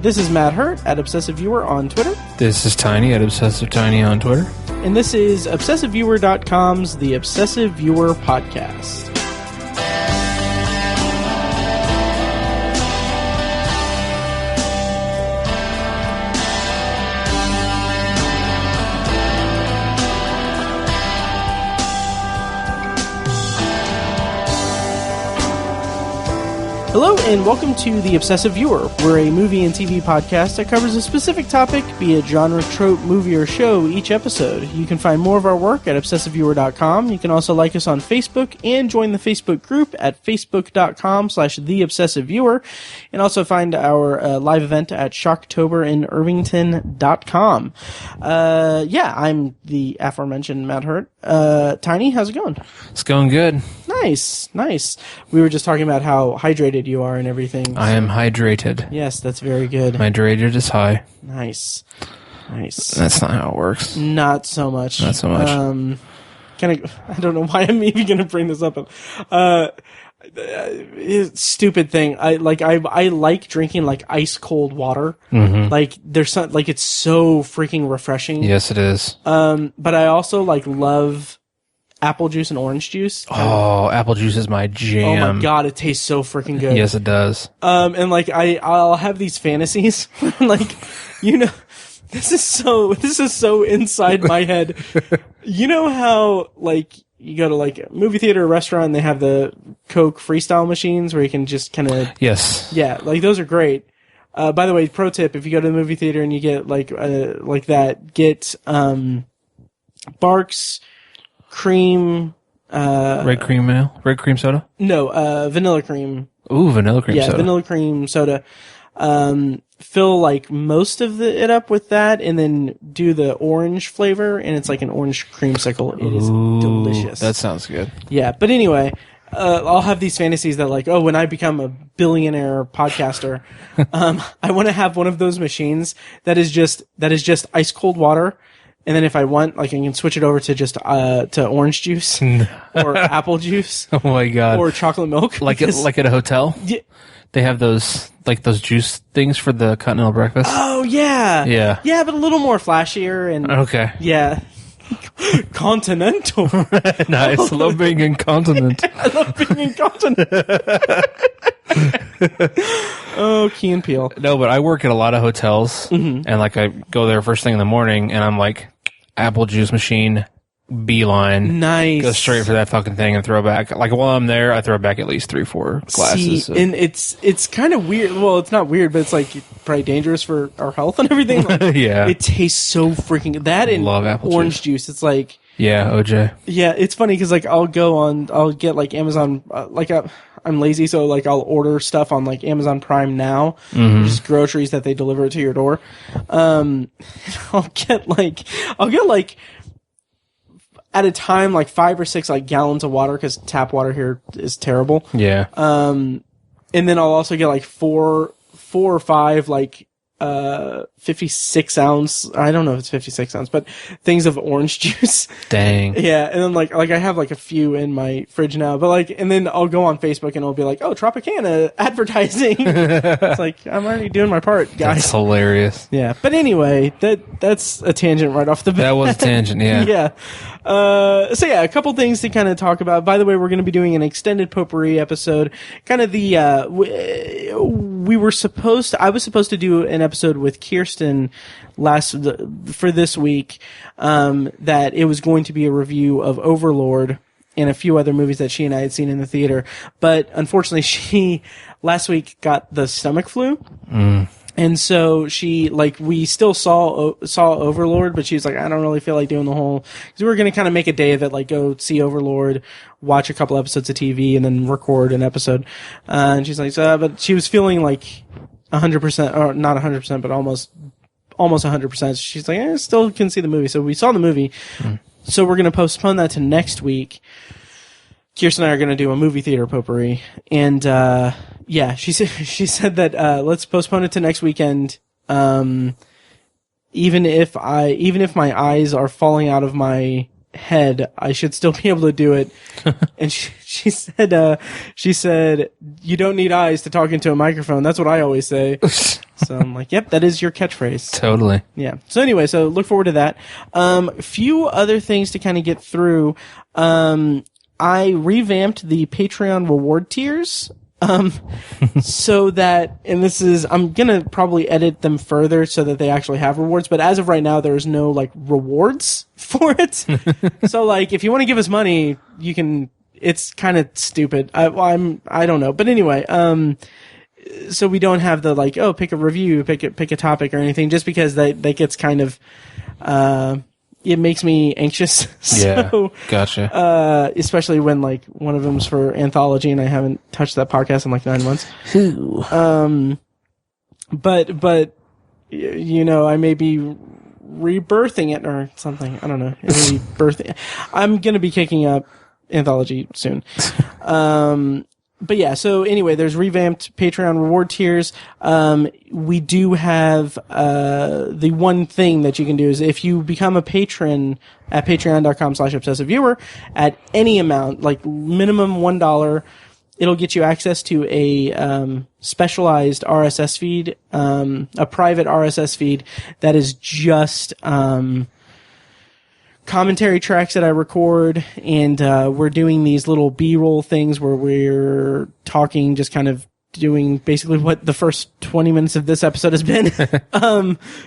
This is Matt Hurt at Obsessive Viewer on Twitter. This is Tiny at Obsessive Tiny on Twitter. And this is ObsessiveViewer.com's The Obsessive Viewer Podcast. Hello and welcome to The Obsessive Viewer. We're a movie and TV podcast that covers a specific topic, be it genre, trope, movie, or show, each episode. You can find more of our work at ObsessiveViewer.com. You can also like us on Facebook and join the Facebook group at Facebook.com/TheObsessiveViewer. And also find our live event at Shocktober in Irvington.com. I'm the aforementioned Matt Hurt. Tiny, how's it going? It's going good. Nice. We were just talking about how hydrated you are and everything. I am hydrated. Yes, that's very good. Hydrated is high. Nice. That's not how it works. Not so much. Not so much. I don't know why I'm even going to bring this up. Stupid thing. I like drinking like ice cold water. Mm-hmm. Like there's some, like it's so freaking refreshing. Yes, it is. But I also love apple juice and orange juice. Oh, apple juice is my jam. Oh my god, it tastes so freaking good. Yes, it does. And I'll have these fantasies, this is so inside my head. You know how you go to a movie theater or restaurant and they have the Coke freestyle machines where you can just kind of yes, yeah, those are great. By the way, pro tip: if you go to the movie theater and you get like that, get Barks Cream, red cream soda. No, vanilla cream. Ooh, vanilla cream soda. Yeah, vanilla cream soda. Fill most of it up with that, and then do the orange flavor, and it's like an orange creamsicle. It is delicious. That sounds good. Yeah, but anyway, I'll have these fantasies that when I become a billionaire podcaster, I want to have one of those machines that is just ice cold water. And then if I want, I can switch it over to just to orange juice or apple juice. Oh my god! Or chocolate milk. Like at a hotel. Yeah. They have those juice things for the continental breakfast. Oh yeah. Yeah, but a little more flashier and okay. Yeah. Continental. Nice. I love being incontinent. I love being incontinent. Oh, Key and Peele. No, but I work at a lot of hotels, mm-hmm. and I go there first thing in the morning, and I'm like, apple juice machine, beeline. Nice. Go straight for that fucking thing and throw back. While I'm there, I throw back at least 3-4 glasses. See, and it's kind of weird. Well, it's not weird, but it's probably dangerous for our health and everything. Yeah. It tastes so freaking good. That and love apple orange juice. It's yeah, OJ. Yeah, it's funny because I'll get Amazon, I'm lazy, so I'll order stuff on Amazon Prime now, mm-hmm. just groceries that they deliver it to your door. I'll get at a time 5 or 6 gallons of water because tap water here is terrible. Yeah. And then I'll also get 4 or 5 56 ounce, I don't know if it's 56 ounce, but things of orange juice. Dang. Yeah, and then I have a few in my fridge now, but and then I'll go on Facebook and it'll be oh, Tropicana advertising. It's I'm already doing my part, guys. That's hilarious. Yeah, but anyway, that's a tangent right off the bat. That was a tangent, yeah. Yeah. A couple things to kind of talk about. By the way, we're going to be doing an extended Potpourri episode. Kind of I was supposed to do an episode with Kirsten for this week, that it was going to be a review of Overlord and a few other movies that she and I had seen in the theater. But unfortunately, she last week got the stomach flu. Mm. And so she, we still saw Overlord, but she was I don't really feel like doing the whole, because we were going to kind of make a day of it, go see Overlord, watch a couple episodes of TV, and then record an episode. And she's but she was feeling 100%, or not 100%, but almost 100%. She's I still can see the movie. So we saw the movie. Mm. So we're going to postpone that to next week. Kirsten and I are going to do a movie theater potpourri, and she said that let's postpone it to next weekend. Even if my eyes are falling out of my head, I should still be able to do it. And she said, you don't need eyes to talk into a microphone. That's what I always say. So I'm like, yep, that is your catchphrase. Totally. Yeah. So anyway, so look forward to that. Few other things to kind of get through. I revamped the Patreon reward tiers. So that, and this is, I'm gonna probably edit them further so that they actually have rewards, but as of right now, there's no, like, rewards for it. So, like, if you want to give us money, you can, it's kind of stupid. I don't know. But anyway, so we don't have the, like, oh, pick a review, pick a topic or anything, just because that gets kind of, it makes me anxious. Yeah, so, gotcha. Especially when, like, one of them's for anthology and I haven't touched that podcast in like 9 months. But you know, I may be rebirthing it or something. I don't know. It'll be birthing. I'm gonna be kicking up anthology soon. But yeah, so anyway, there's revamped Patreon reward tiers. We do have, the one thing that you can do is if you become a patron at patreon.com/obsessiveviewer at any amount, like minimum $1, it'll get you access to a, specialized RSS feed, a private RSS feed that is just, commentary tracks that I record, and we're doing these little B-roll things where we're talking, just kind of doing basically what the first 20 minutes of this episode has been,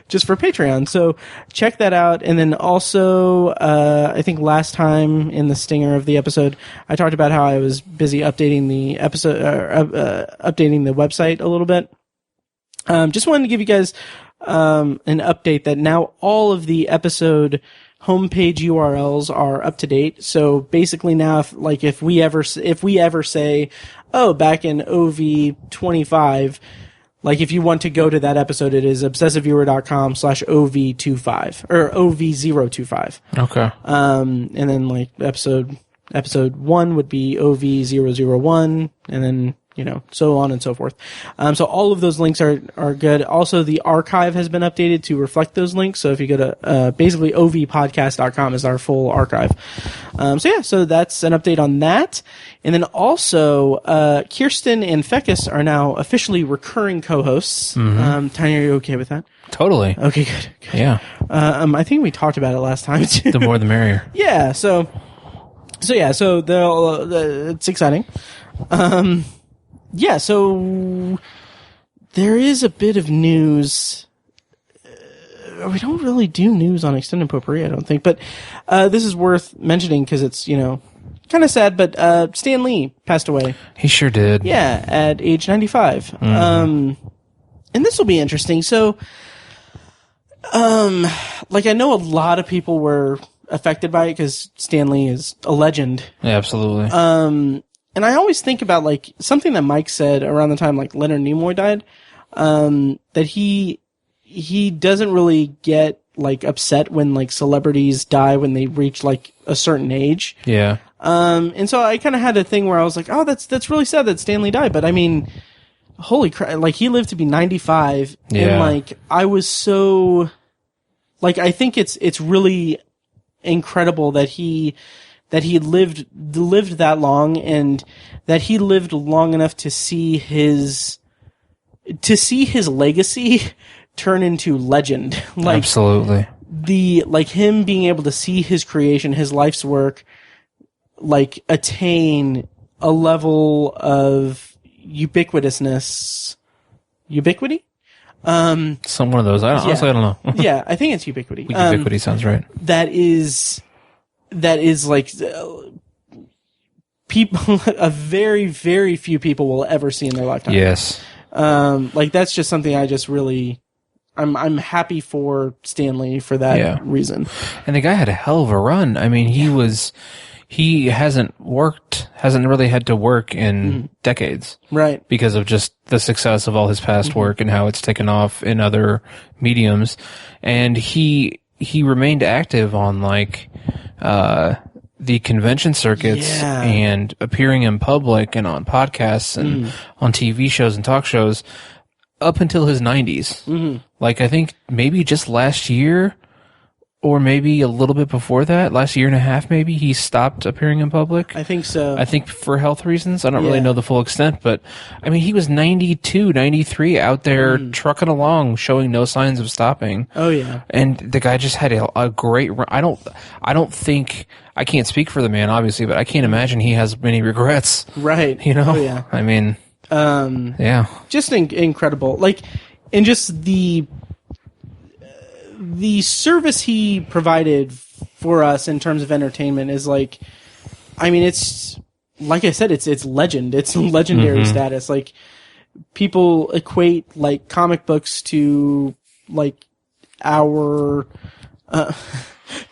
just for Patreon. So check that out. And then also, I think last time in the stinger of the episode, I talked about how I was busy updating the episode, updating the website a little bit. Just wanted to give you guys, an update that now all of the episode homepage URLs are up to date. So basically now, if we ever say, oh, back in OV258, like if you want to go to that episode, it is obsessiveviewer.com/OV25 or OV025. Okay. And then like episode 1 would be OV001, and then, you know, so on and so forth. So all of those links are good. Also, the archive has been updated to reflect those links. So if you go to, basically ovpodcast.com is our full archive. So that's an update on that. And then also, Kirsten and Fecus are now officially recurring co-hosts. Mm-hmm. Tiny, are you okay with that? Totally. Okay, good. Yeah. I think we talked about it last time too. The more the merrier. Yeah. So it's exciting. Yeah, so there is a bit of news. We don't really do news on Extended Potpourri, I don't think, but this is worth mentioning because it's, you know, kind of sad, but Stan Lee passed away. He sure did. Yeah, at age 95. Mm-hmm. And this will be interesting. So, like, I know a lot of people were affected by it because Stan Lee is a legend. Yeah, absolutely. And I always think about, like, something that Mike said around the time, like, Leonard Nimoy died, that he doesn't really get, like, upset when, like, celebrities die when they reach, like, a certain age. Yeah. And so I kind of had a thing where I was like, oh, that's really sad that Stan Lee died, but I mean, holy crap, like, he lived to be 95, yeah. And, like, I was so, like, I think it's really incredible that he lived that long, and that he lived long enough to see his legacy turn into legend. Like, absolutely. Him being able to see his creation, his life's work, like, attain a level of ubiquitousness. Ubiquity? Some one of those. Honestly, I don't know. Yeah, I think it's ubiquity. Ubiquity sounds right. That is like people, a very, very few people will ever see in their lifetime. Yes. Like, that's just something I just really, I'm happy for Stan Lee for that reason. And the guy had a hell of a run. I mean, he hasn't really had to work in decades. Right. Because of just the success of all his past work and how it's taken off in other mediums. And he remained active on, like, the convention circuits and appearing in public and on podcasts and on TV shows and talk shows up until his 90s. Mm-hmm. Like, I think maybe just last year or maybe a little bit before that, last year and a half maybe, he stopped appearing in public. I think so. I think for health reasons. I don't really know the full extent, but I mean, he was 92, 93 out there trucking along, showing no signs of stopping. Oh yeah. And the guy just had a great run. I don't think, I can't speak for the man obviously, but I can't imagine he has many regrets. Right. You know? Oh yeah. I mean, yeah. Just incredible. Like, and just the service he provided for us in terms of entertainment is like, I mean, it's like I said, it's legend. It's legendary status. Like, people equate like comic books to like our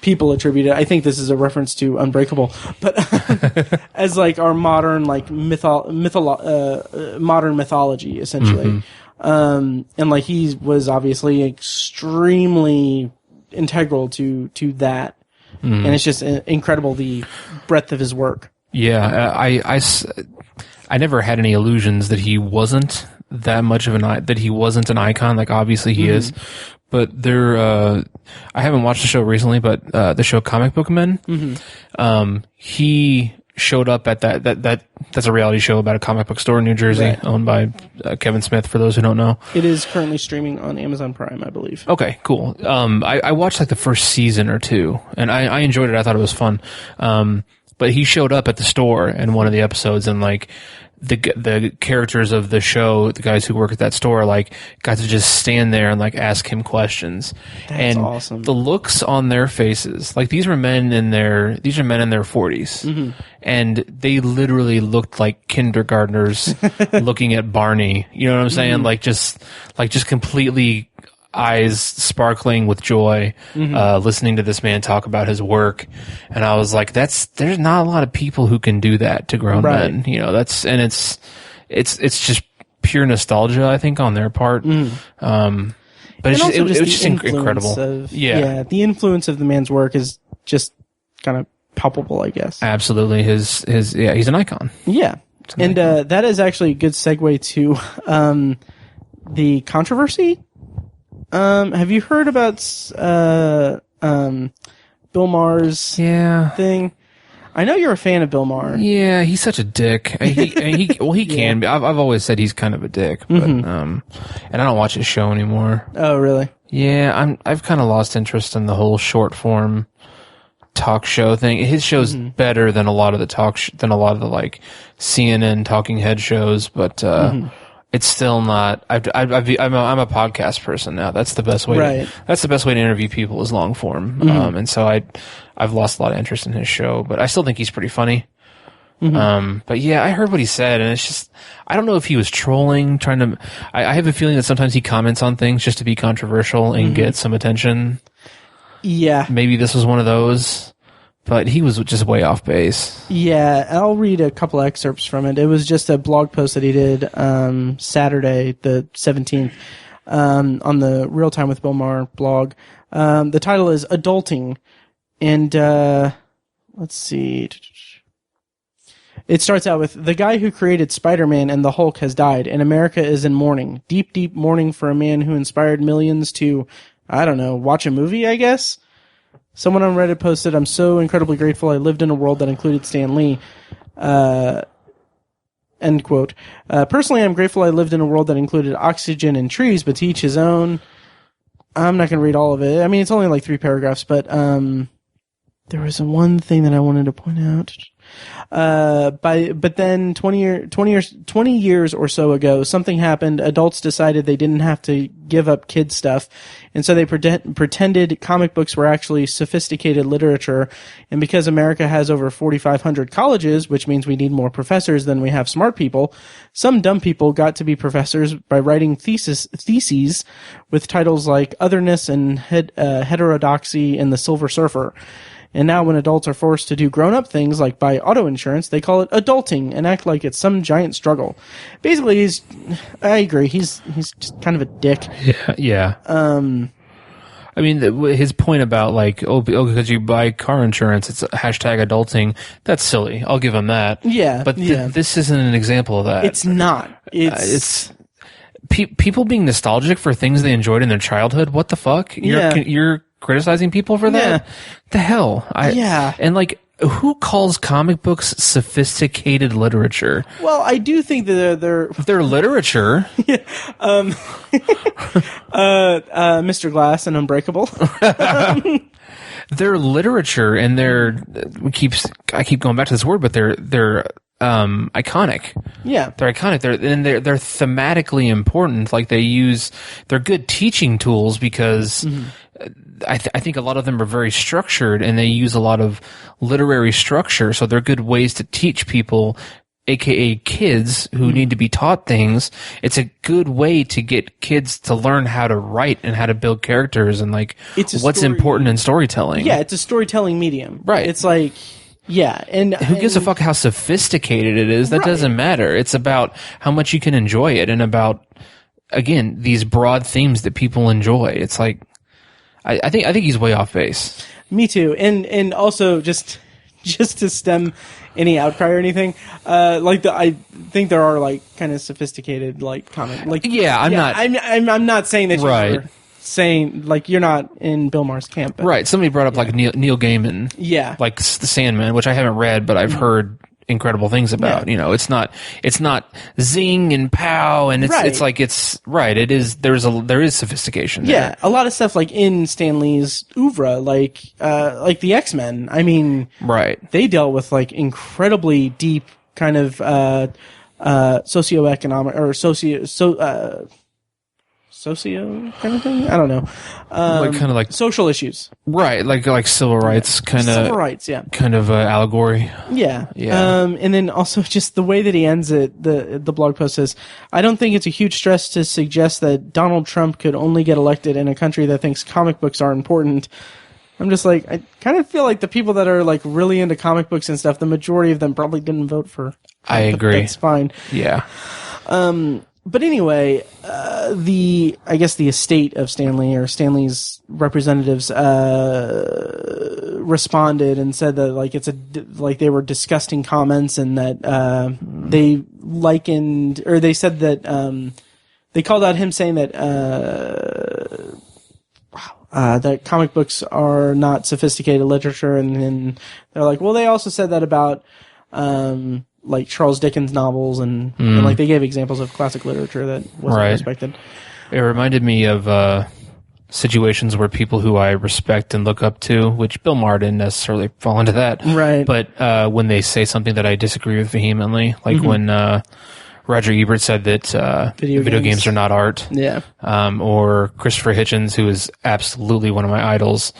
people attribute it. I think this is a reference to Unbreakable, but as like our modern like modern mythology essentially. And like he was obviously extremely integral to that, and it's just incredible the breadth of his work. Yeah, I never had any illusions that he wasn't that much of that he wasn't an icon. Like obviously he is, but I haven't watched the show recently, but the show Comic Book Men, he showed up at that's a reality show about a comic book store in New Jersey, owned by Kevin Smith, for those who don't know. It is currently streaming on Amazon Prime, I believe. Okay, cool. I watched like the first season or two, and I enjoyed it. I thought it was fun. But he showed up at the store in one of the episodes, and like the characters of the show, the guys who work at that store, like got to just stand there and like ask him questions. That's and awesome. The looks on their faces, like these are men in their 40s, and they literally looked like kindergartners looking at Barney. You know what I'm saying? Like just completely eyes sparkling with joy, listening to this man talk about his work. And I was like, there's not a lot of people who can do that to grown men, you know, it's just pure nostalgia, I think, on their part. But it was just incredible. The influence of the man's work is just kind of palpable, I guess. Absolutely. He's an icon. Yeah. And that is actually a good segue to the controversy. Have you heard about Bill Maher's thing? I know you're a fan of Bill Maher. Yeah, he's such a dick. He can be. I've always said he's kind of a dick, but and I don't watch his show anymore. Oh, really? Yeah, I've kind of lost interest in the whole short form talk show thing. His show's better than a lot of the like CNN talking head shows, but it's still not. I'm a podcast person now. That's the best way. That's the best way to interview people is long form. And so I've lost a lot of interest in his show, but I still think he's pretty funny. But yeah, I heard what he said, and it's just, I don't know if he was trolling, I have a feeling that sometimes he comments on things just to be controversial and get some attention. Yeah. Maybe this was one of those. But he was just way off base. Yeah, I'll read a couple excerpts from it. It was just a blog post that he did Saturday, the 17th, on the Real Time with Bill Maher blog. The title is Adulting. And let's see. It starts out with, the guy who created Spider-Man and the Hulk has died, and America is in mourning. Deep, deep mourning for a man who inspired millions to, I don't know, watch a movie, I guess? Someone on Reddit posted, I'm so incredibly grateful I lived in a world that included Stan Lee. End quote. Personally, I'm grateful I lived in a world that included oxygen and trees, but to each his own. I'm not going to read all of it. I mean, it's only like 3 paragraphs, but there was one thing that I wanted to point out. But then 20 years or so ago, something happened. Adults decided they didn't have to give up kid stuff, and so they pretended comic books were actually sophisticated literature. And because America has over 4,500 colleges, which means we need more professors than we have smart people, some dumb people got to be professors by writing theses with titles like Otherness and Heterodoxy and the Silver Surfer. And now when adults are forced to do grown-up things like buy auto insurance, they call it adulting and act like it's some giant struggle. Basically, I agree, he's just kind of a dick. Yeah. I mean, his point about like, because you buy car insurance, it's hashtag adulting. That's silly. I'll give him that. Yeah. But this isn't an example of that. It's not. It's people being nostalgic for things they enjoyed in their childhood. What the fuck? You're criticizing people for that. The hell? And like, who calls comic books sophisticated literature? Well, I do think that they're literature. Mr. Glass and Unbreakable. They're literature, and I keep going back to this word, but they're iconic. Yeah. They're iconic. They're thematically important. Like they're good teaching tools because I think a lot of them are very structured, and they use a lot of literary structure. So they're good ways to teach people, aka kids who need to be taught things. It's a good way to get kids to learn how to write and how to build characters and like what's important in storytelling. Yeah, it's a storytelling medium. Right. It's like, yeah. And who gives a fuck how sophisticated it is? That doesn't matter. It's about how much you can enjoy it and about, again, these broad themes that people enjoy. It's like, I think he's way off base. Me too. And also just to stem any outcry or anything, I think there are like kind of sophisticated like comic, like I'm not saying that you're saying like you're not in Bill Maher's camp. But, right. Somebody brought up like Neil Gaiman. Yeah. Like The Sandman, which I haven't read, but I've heard incredible things about. You know, it's not zing and pow, and it is there is sophistication there. Yeah, a lot of stuff like in Stan Lee's oeuvre, like the X-Men. I mean, they dealt with like incredibly deep kind of socioeconomic or socio kind of thing. I don't know. Like kind of like social issues. Right. Like civil rights kind of. Civil rights, yeah. Kind of allegory. Yeah. Yeah. And then also just the way that he ends it, the blog post says, I don't think it's a huge stress to suggest that Donald Trump could only get elected in a country that thinks comic books are important. I'm just like, I kind of feel like the people that are like really into comic books and stuff, the majority of them probably didn't vote for Trump. I agree. That's fine. Yeah. But anyway, I guess the estate of Stanley or Stanley's representatives responded and said that like they were disgusting comments and that they likened or they said that they called out him saying that that comic books are not sophisticated literature, and then they're like, well, they also said that about like Charles Dickens novels and like they gave examples of classic literature that wasn't respected. It reminded me of situations where people who I respect and look up to, which Bill Maher didn't necessarily fall into that, right? But when they say something that I disagree with vehemently, like when Roger Ebert said that video games are not art, or Christopher Hitchens, who is absolutely one of my idols,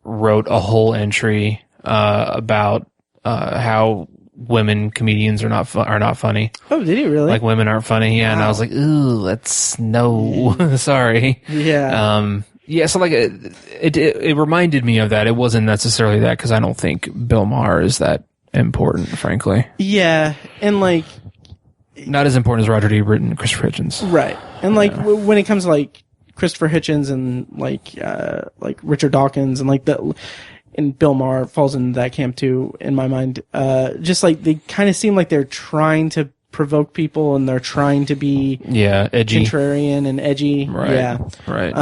wrote a whole entry about how women comedians are not funny. Oh, did he really? Like women aren't funny, yeah. Wow. And I was like, ooh, that's no, sorry. Yeah. Yeah. So like it reminded me of that. It wasn't necessarily that because I don't think Bill Maher is that important, frankly. Yeah, and like not as important as Roger Ebert and Christopher Hitchens, right? And like when it comes to like Christopher Hitchens and like Richard Dawkins and like and Bill Maher falls into that camp too, in my mind. Just like they kind of seem like they're trying to provoke people and they're trying to be edgy, contrarian and edgy. Right. Yeah, right.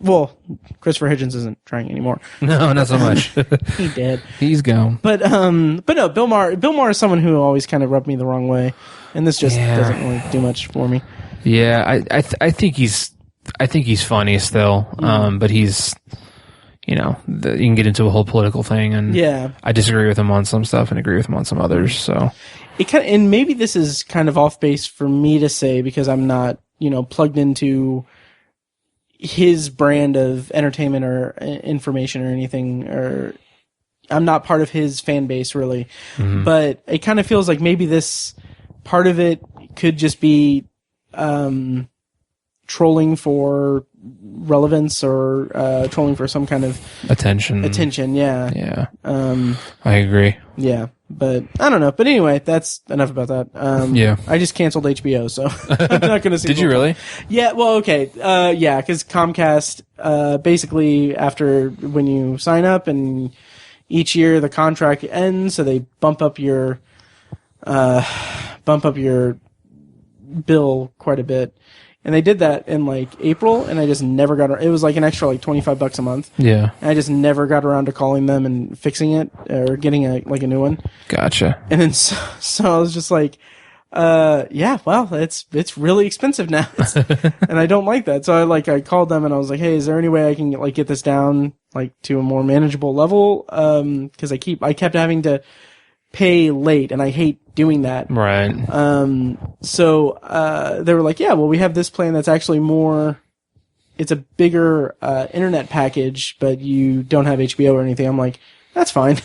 Well, Christopher Hitchens isn't trying anymore. No, not so much. He did. He's gone. But no, Bill Maher is someone who always kind of rubbed me the wrong way, and this just doesn't really do much for me. Yeah, I think he's funny still, but he's. You know, you can get into a whole political thing, and I disagree with him on some stuff and agree with him on some others. So it and maybe this is kind of off base for me to say because I'm not, plugged into his brand of entertainment or information or anything, or I'm not part of his fan base really. But it kind of feels like maybe this part of it could just be trolling for relevance or trolling for some kind of attention. Yeah. I agree. Yeah, but I don't know. But anyway, that's enough about that. I just canceled HBO, so I'm not going to see. Did you really? Yeah. Well, okay. Because Comcast basically after when you sign up and each year the contract ends, so they bump up your bill quite a bit. And they did that in like April, and I just never got. It was like an extra like $25 a month. Yeah. And I just never got around to calling them and fixing it or getting a new one. Gotcha. And then so I was just like, yeah, well, it's really expensive now, and I don't like that. So I called them and I was like, hey, is there any way I can like get this down like to a more manageable level? Because I kept having to pay late, and I hate doing that. Right. So they were like, yeah, well, we have this plan that's actually more. It's a bigger internet package, but you don't have HBO or anything. I'm like, that's fine.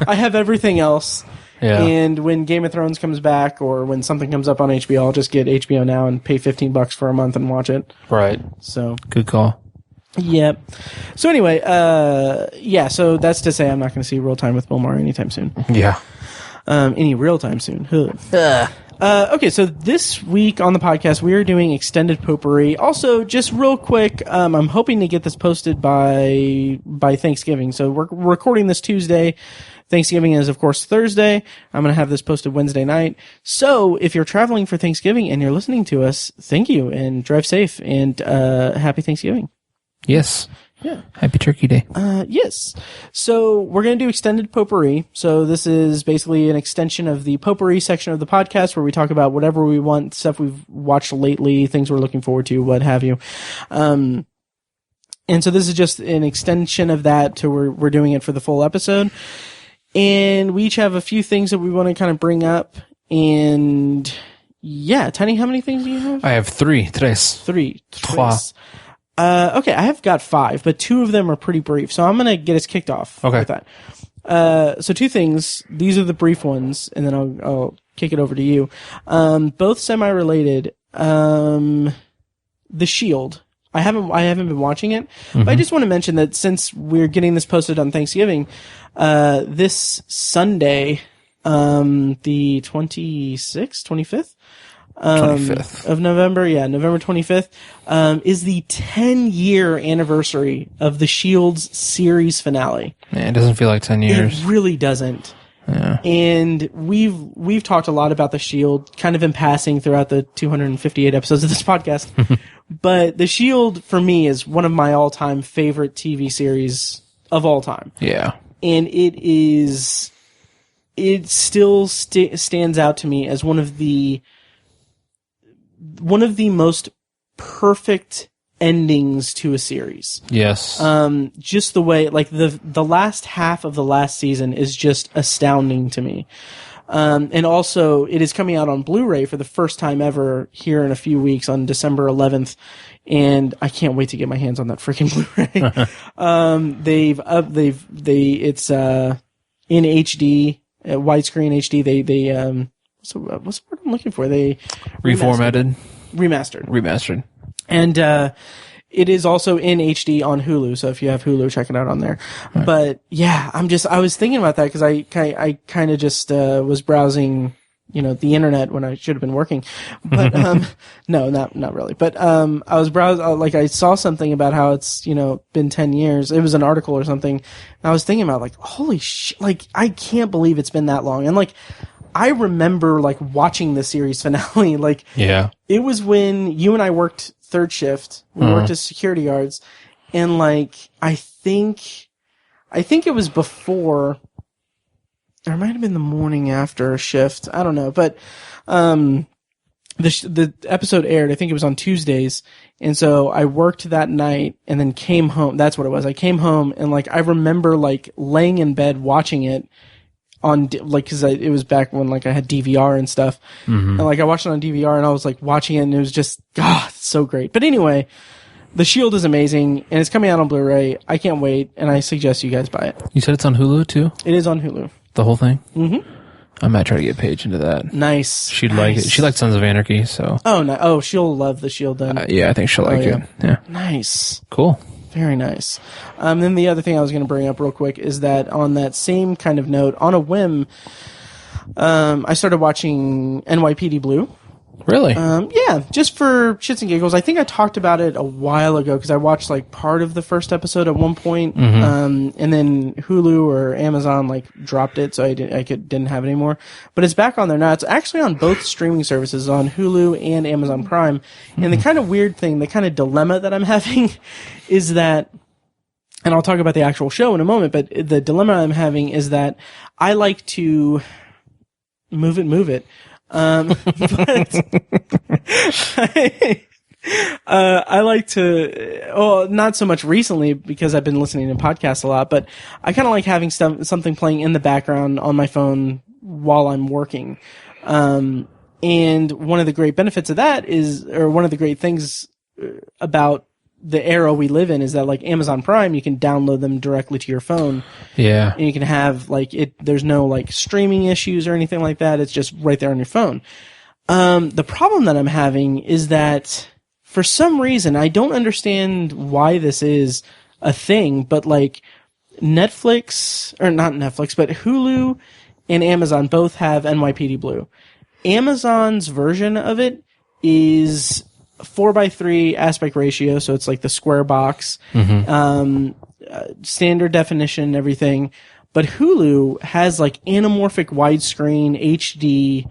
I have everything else. Yeah. And when Game of Thrones comes back, or when something comes up on HBO, I'll just get HBO Now and pay $15 for a month and watch it. Right. So good call. Yeah. So anyway, yeah. So that's to say, I'm not going to see Real Time with Bill Maher anytime soon. Yeah. Any real time soon. Okay, so this week on the podcast, we are doing Extended Potpourri. Also, just real quick, I'm hoping to get this posted by Thanksgiving. So we're recording this Tuesday. Thanksgiving is, of course, Thursday. I'm going to have this posted Wednesday night. So if you're traveling for Thanksgiving and you're listening to us, thank you, and drive safe, and happy Thanksgiving. Yes. Yeah. Happy Turkey Day. Yes. So we're going to do Extended Potpourri. So this is basically an extension of the Potpourri section of the podcast, where we talk about whatever we want, stuff we've watched lately, things we're looking forward to, what have you. And so this is just an extension of that to we're doing it for the full episode. And we each have a few things that we want to kind of bring up. And yeah, Tiny, how many things do you have? I have three. Tres. Tres. Okay, I have got 5, but 2 of them are pretty brief. So I'm going to get us kicked off with that. So 2 things. These are the brief ones, and then I'll kick it over to you. Both semi-related. The Shield. I haven't been watching it, but I just want to mention that since we're getting this posted on Thanksgiving, this Sunday, the 25th of November, November 25th, is the 10-year anniversary of the Shield's series finale. Man, it doesn't feel like 10 years. It really doesn't. Yeah. And we've talked a lot about the Shield, kind of in passing throughout the 258 episodes of this podcast. But the Shield, for me, is one of my all-time favorite TV series of all time. Yeah. And it still stands out to me as one of the most perfect endings to a series. Yes. Just the way, like, the last half of the last season is just astounding to me. And also, it is coming out on Blu-ray for the first time ever here in a few weeks on December 11th. And I can't wait to get my hands on that freaking Blu-ray. It's in HD, widescreen HD. What's the word I'm looking for? They remastered. And, it is also in HD on Hulu, so if you have Hulu, check it out on there. Right. But yeah, I was thinking about that because I kind of just was browsing, the internet when I should have been working. But no, not really. But I was browsing, I saw something about how it's been 10 years. It was an article or something. And I was thinking about holy shit, I can't believe it's been that long. And I remember watching the series finale. Yeah, it was when you and I worked third shift. We worked as security guards, and I think it was before, or it might have been the morning after a shift. I don't know, but the episode aired. I think it was on Tuesdays, and so I worked that night and then came home. That's what it was. I came home and I remember laying in bed watching it on because it was back when I had DVR and stuff, and I watched it on DVR and I was watching it and it was just it's so great. But anyway, The Shield is amazing and it's coming out on Blu-ray. I can't wait, and I suggest you guys buy it. You said it's on Hulu too? It is on Hulu. The whole thing? Mm-hmm. I might try to get Paige into that. Nice. She'd like it. She liked Sons of Anarchy, so. Oh no! Oh, she'll love The Shield then. Yeah, I think she'll like it. Yeah. Nice. Cool. Very nice. Then the other thing I was going to bring up real quick is that on that same kind of note, on a whim, I started watching NYPD Blue. Really? Yeah, just for shits and giggles. I think I talked about it a while ago because I watched like part of the first episode at one point, and then Hulu or Amazon like dropped it, so I didn't have it anymore. But it's back on there now. It's actually on both streaming services, on Hulu and Amazon Prime. And the kind of weird thing, the kind of dilemma that I'm having, is that. And I'll talk about the actual show in a moment, but the dilemma I'm having is that I like to move it. But I like to, not so much recently because I've been listening to podcasts a lot, but I kind of like having something playing in the background on my phone while I'm working. And one of the great benefits of that one of the great things about the era we live in is that like Amazon Prime, you can download them directly to your phone. Yeah. And you can have like there's no like streaming issues or anything like that. It's just right there on your phone. The problem that I'm having is that for some reason, I don't understand why this is a thing, but like Netflix, or not Netflix, but Hulu and Amazon both have NYPD Blue. Amazon's version of it is 4:3 aspect ratio, so it's like the square box, standard definition and everything. But Hulu has like anamorphic widescreen HD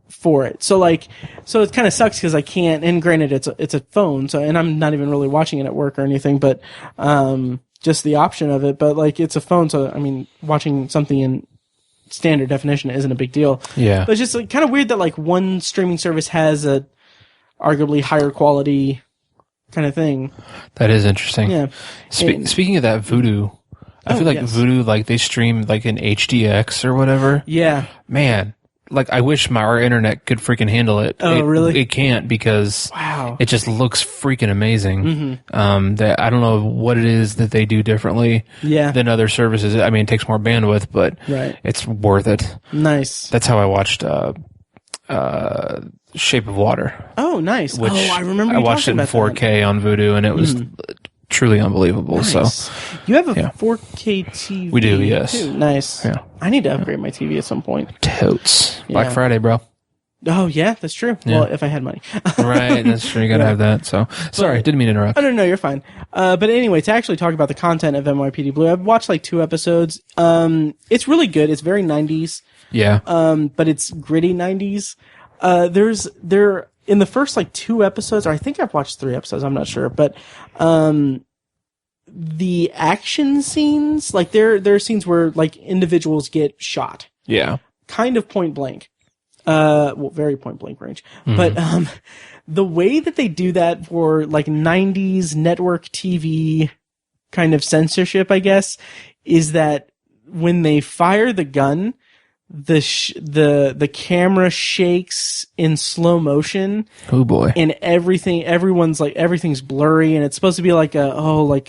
for it. So it kind of sucks because I can't, and granted it's a phone, so, and I'm not even really watching it at work or anything, but just the option of it. But like it's a phone, so I mean watching something in standard definition isn't a big deal. Yeah. But it's just like, kind of weird that like one streaming service has a arguably higher quality kind of thing. That is interesting. Yeah. Speaking of that, Voodoo, I feel like Voodoo, like they stream like in HDX or whatever. Yeah. Man, like I wish our internet could freaking handle it. Oh, really? It can't because it just looks freaking amazing. That I don't know what it is that they do differently than other services. I mean, it takes more bandwidth, but it's worth it. Nice. That's how I watched Shape of Water. Oh, nice. Which I remember. I watched it in 4K on Voodoo, and it was truly unbelievable. Nice. So you have a 4K TV. We do, yes. Too. Nice. Yeah. I need to upgrade my TV at some point. Totes. Black Friday, bro. Oh yeah, that's true. Yeah. Well, if I had money. Right, that's true. You gotta have that. So sorry, didn't mean to interrupt. Oh no, you're fine. But anyway, to actually talk about the content of NYPD Blue, I've watched like 2 episodes. It's really good. It's very 90s. Yeah. But it's gritty 90s. There in the first like 2 episodes, or I think I've watched 3 episodes, I'm not sure, but the action scenes, like there are scenes where like individuals get shot. Yeah. Kind of point blank. Well, very point blank range. But the way that they do that for like 90s network TV kind of censorship, I guess, is that when they fire the gun, the camera shakes in slow motion. Oh boy. And everything's blurry, and it's supposed to be like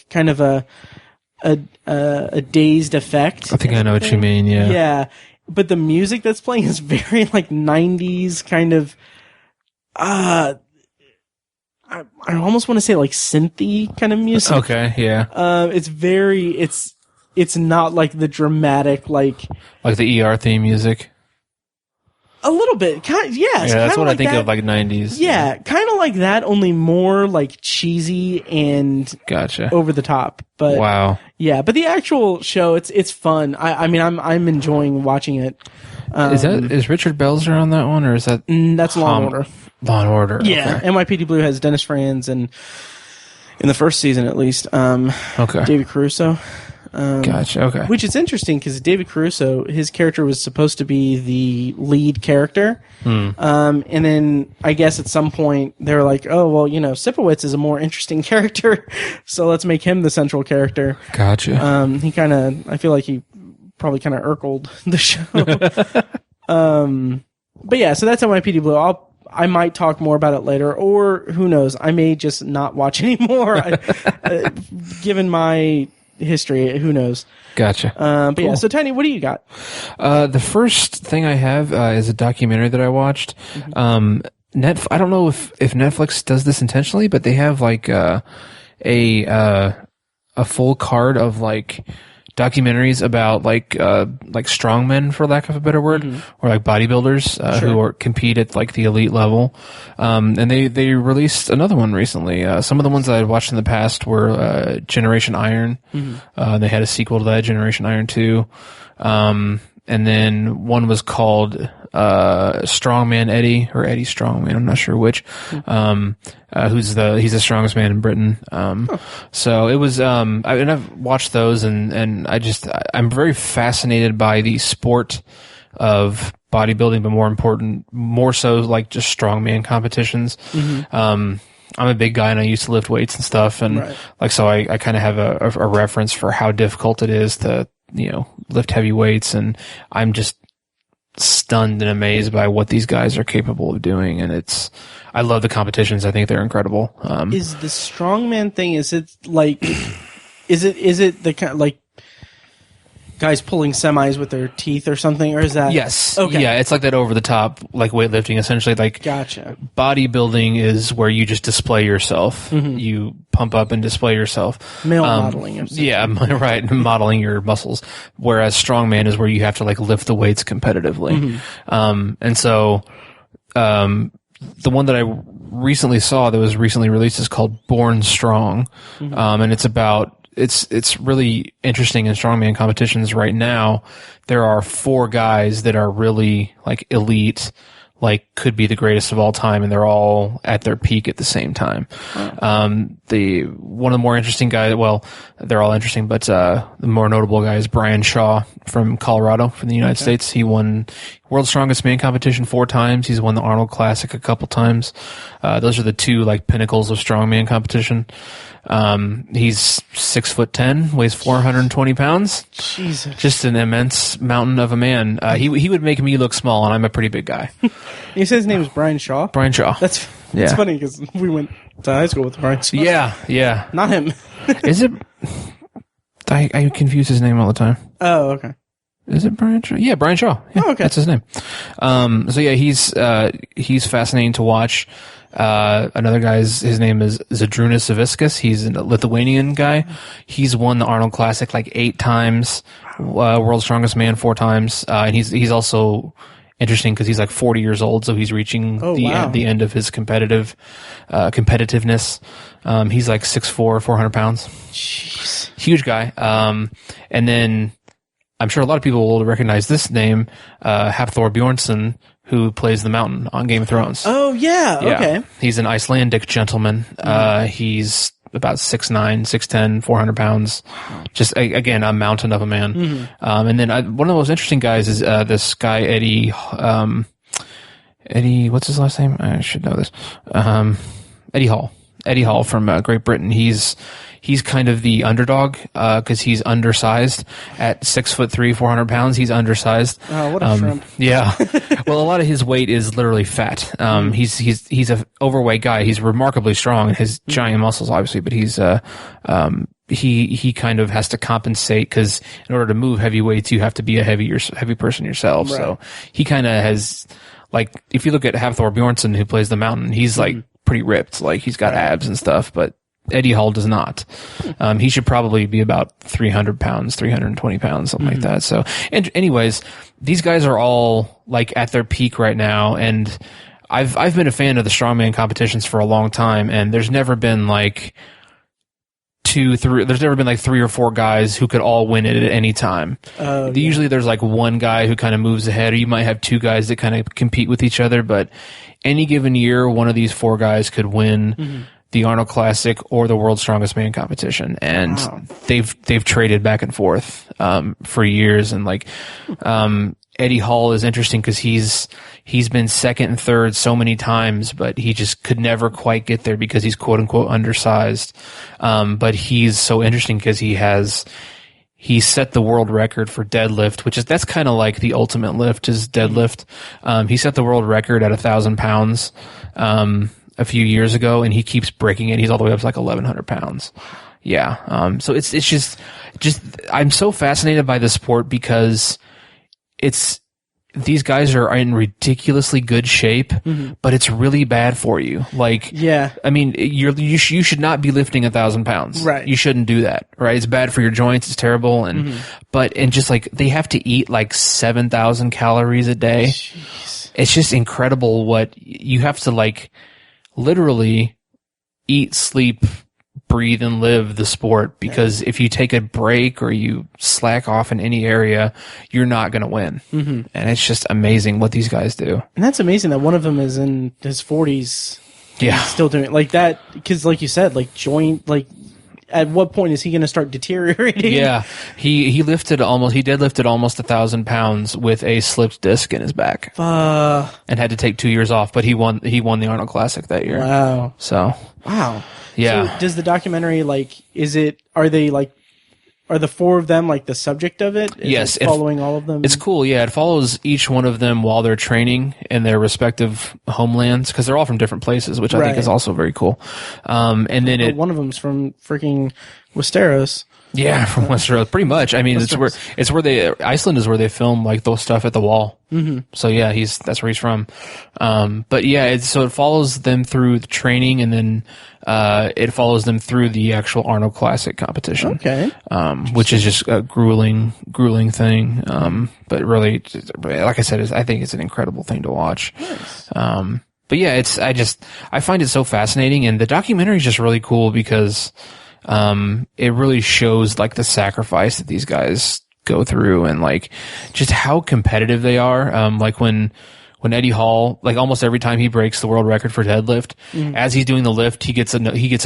kind of a dazed effect. I think I know what you mean, yeah. Yeah. But the music that's playing is very like 90s kind of I almost want to say like synthy kind of music. Okay, yeah. It's not like the dramatic like the ER theme music. A little bit, that's what I think of like 90s. Yeah, kind of like that, only more like cheesy and over the top. But wow, yeah. But the actual show, it's fun. I mean, I'm enjoying watching it. Is Richard Belzer on that one, or is that that's Law and Order? Law and Order. Yeah, okay. NYPD Blue has Dennis Franz and in the first season at least. David Caruso. Gotcha. Okay. Which is interesting because David Caruso, his character was supposed to be the lead character, and then I guess at some point they were like, "Oh, well, Sipowicz is a more interesting character, so let's make him the central character." Gotcha. I feel like he probably kind of urkled the show. But yeah, so that's NYPD Blue. I might talk more about it later, or who knows? I may just not watch anymore. Given my history, who knows? Gotcha. But cool. Yeah, so Tiny, what do you got? The first thing I have is a documentary that I watched. I don't know if Netflix does this intentionally, but they have like a full card of like documentaries about like strongmen, for lack of a better word, or like bodybuilders who compete at like the elite level. And they released another one recently. Some of the ones that I'd watched in the past were Generation Iron. They had a sequel to that, Generation Iron 2. And then one was called Strongman Eddie, or Eddie Strongman, I'm not sure which. He's the strongest man in Britain. So it was and I've watched those, and I'm very fascinated by the sport of bodybuilding, but more so like just strongman competitions. I'm a big guy and I used to lift weights and stuff, and so I kind of have a reference for how difficult it is to, lift heavy weights, and I'm just stunned and amazed by what these guys are capable of doing. And I love the competitions. I think they're incredible. Is the strongman thing, is it like, is it the kind of like guys pulling semis with their teeth or something, or is that? Yes. Okay. Yeah, it's like that over the top, like weightlifting, essentially. Like, gotcha. Bodybuilding is where you just display yourself. You pump up and display yourself. Male modeling. Yeah, right. Modeling your muscles. Whereas strongman is where you have to like lift the weights competitively. And so, the one that I recently saw that was recently released is called Born Strong. And it's about, it's really interesting in strongman competitions right now. There are 4 guys that are really like elite, like could be the greatest of all time, and they're all at their peak at the same time. One of the more interesting guys, well, they're all interesting, but the more notable guy is Brian Shaw from Colorado, from the United States. He won World's Strongest Man competition 4 times. He's won the Arnold Classic a couple times. Those are the 2 like pinnacles of strongman competition. He's 6'10", weighs 420 pounds. Jesus. Just an immense mountain of a man. He would make me look small, and I'm a pretty big guy. You said his name is Brian Shaw? Brian Shaw. It's funny because we went to high school with Brian Shaw. Yeah. Not him. Is it? I confuse his name all the time. Oh, okay. Is it Brian Shaw? Yeah, Brian Shaw. Yeah, okay. That's his name. So yeah, he's fascinating to watch. Another guy's, his name is Zydrunas Savickas. He's a Lithuanian guy. He's won the Arnold Classic like 8 times, World's Strongest Man 4 times. And he's also interesting because he's like 40 years old, so he's reaching the end of his competitiveness. He's like 6'4", 400 pounds. Jeez. Huge guy. And then I'm sure a lot of people will recognize this name, Hafthor Bjornsson, who plays the Mountain on Game of Thrones. Oh, yeah. Okay. He's an Icelandic gentleman. He's about 6'9", 6'10", 400 pounds. Just, again, a mountain of a man. And then one of the most interesting guys is this guy, Eddie, what's his last name? I should know this. Eddie Hall. Eddie Hall from Great Britain. He's kind of the underdog, cause he's undersized at 6'3", 400 pounds. He's undersized. Oh, what a shrimp. Yeah. Well, a lot of his weight is literally fat. He's a overweight guy. He's remarkably strong and has giant muscles, obviously, but he's, he kind of has to compensate, cause in order to move heavy weights, you have to be a heavy person yourself. Right. So he kind of has, like, if you look at Hafthor Bjornsson, who plays the Mountain, he's like pretty ripped. Like, he's got abs and stuff, but Eddie Hall does not. He should probably be about 300 pounds, 320 pounds, something like that. So, and anyways, these guys are all like at their peak right now. And I've been a fan of the strongman competitions for a long time. And there's never been like there's never been like 3 or 4 guys who could all win it at any time. Usually there's like one guy who kind of moves ahead, or you might have 2 guys that kind of compete with each other. But any given year, one of these 4 guys could win the Arnold Classic or the World's Strongest Man competition. And they've traded back and forth, for years. And like, Eddie Hall is interesting because he's been second and third so many times, but he just could never quite get there because he's quote unquote undersized. But he's so interesting because he set the world record for deadlift, that's kind of like the ultimate lift is deadlift. He set the world record at 1,000 pounds, a few years ago, and he keeps breaking it. He's all the way up to like 1,100 pounds. Yeah. So it's just, I'm so fascinated by the sport because it's these guys are in ridiculously good shape, but it's really bad for you. Like, I mean, you should not be lifting 1,000 pounds. Right. You shouldn't do that. Right. It's bad for your joints. It's terrible. And, and just like they have to eat like 7,000 calories a day. Jeez. It's just incredible what you have to like literally eat, sleep, breathe and live the sport, because if you take a break or you slack off in any area, you're not going to win. And it's just amazing what these guys do. And that's amazing that one of them is in his 40s. Yeah. Still doing it like that. Because like you said, like joint, like at what point is he going to start deteriorating? Yeah. He deadlifted almost 1,000 pounds with a slipped disc in his back. And had to take 2 years off, but he won the Arnold Classic that year. Wow. So. Wow. Yeah. So does the documentary, like, are the four of them, like, the subject of it? Yes. Following all of them? It's cool, yeah. It follows each one of them while they're training in their respective homelands, because they're all from different places, which I think is also very cool. And then one of them's from freaking Westeros. Yeah, from Westeros, pretty much. I mean, Iceland is where they film like those stuff at the wall. So yeah, that's where he's from. But yeah, so it follows them through the training, and then it follows them through the actual Arnold Classic competition. Okay. Which is just a grueling thing. But really, like I said, I think it's an incredible thing to watch. Nice. But yeah, I find it so fascinating, and the documentary is just really cool because it really shows like the sacrifice that these guys go through, and like just how competitive they are. Like when Eddie Hall, like almost every time he breaks the world record for deadlift, as he's doing the lift, he gets a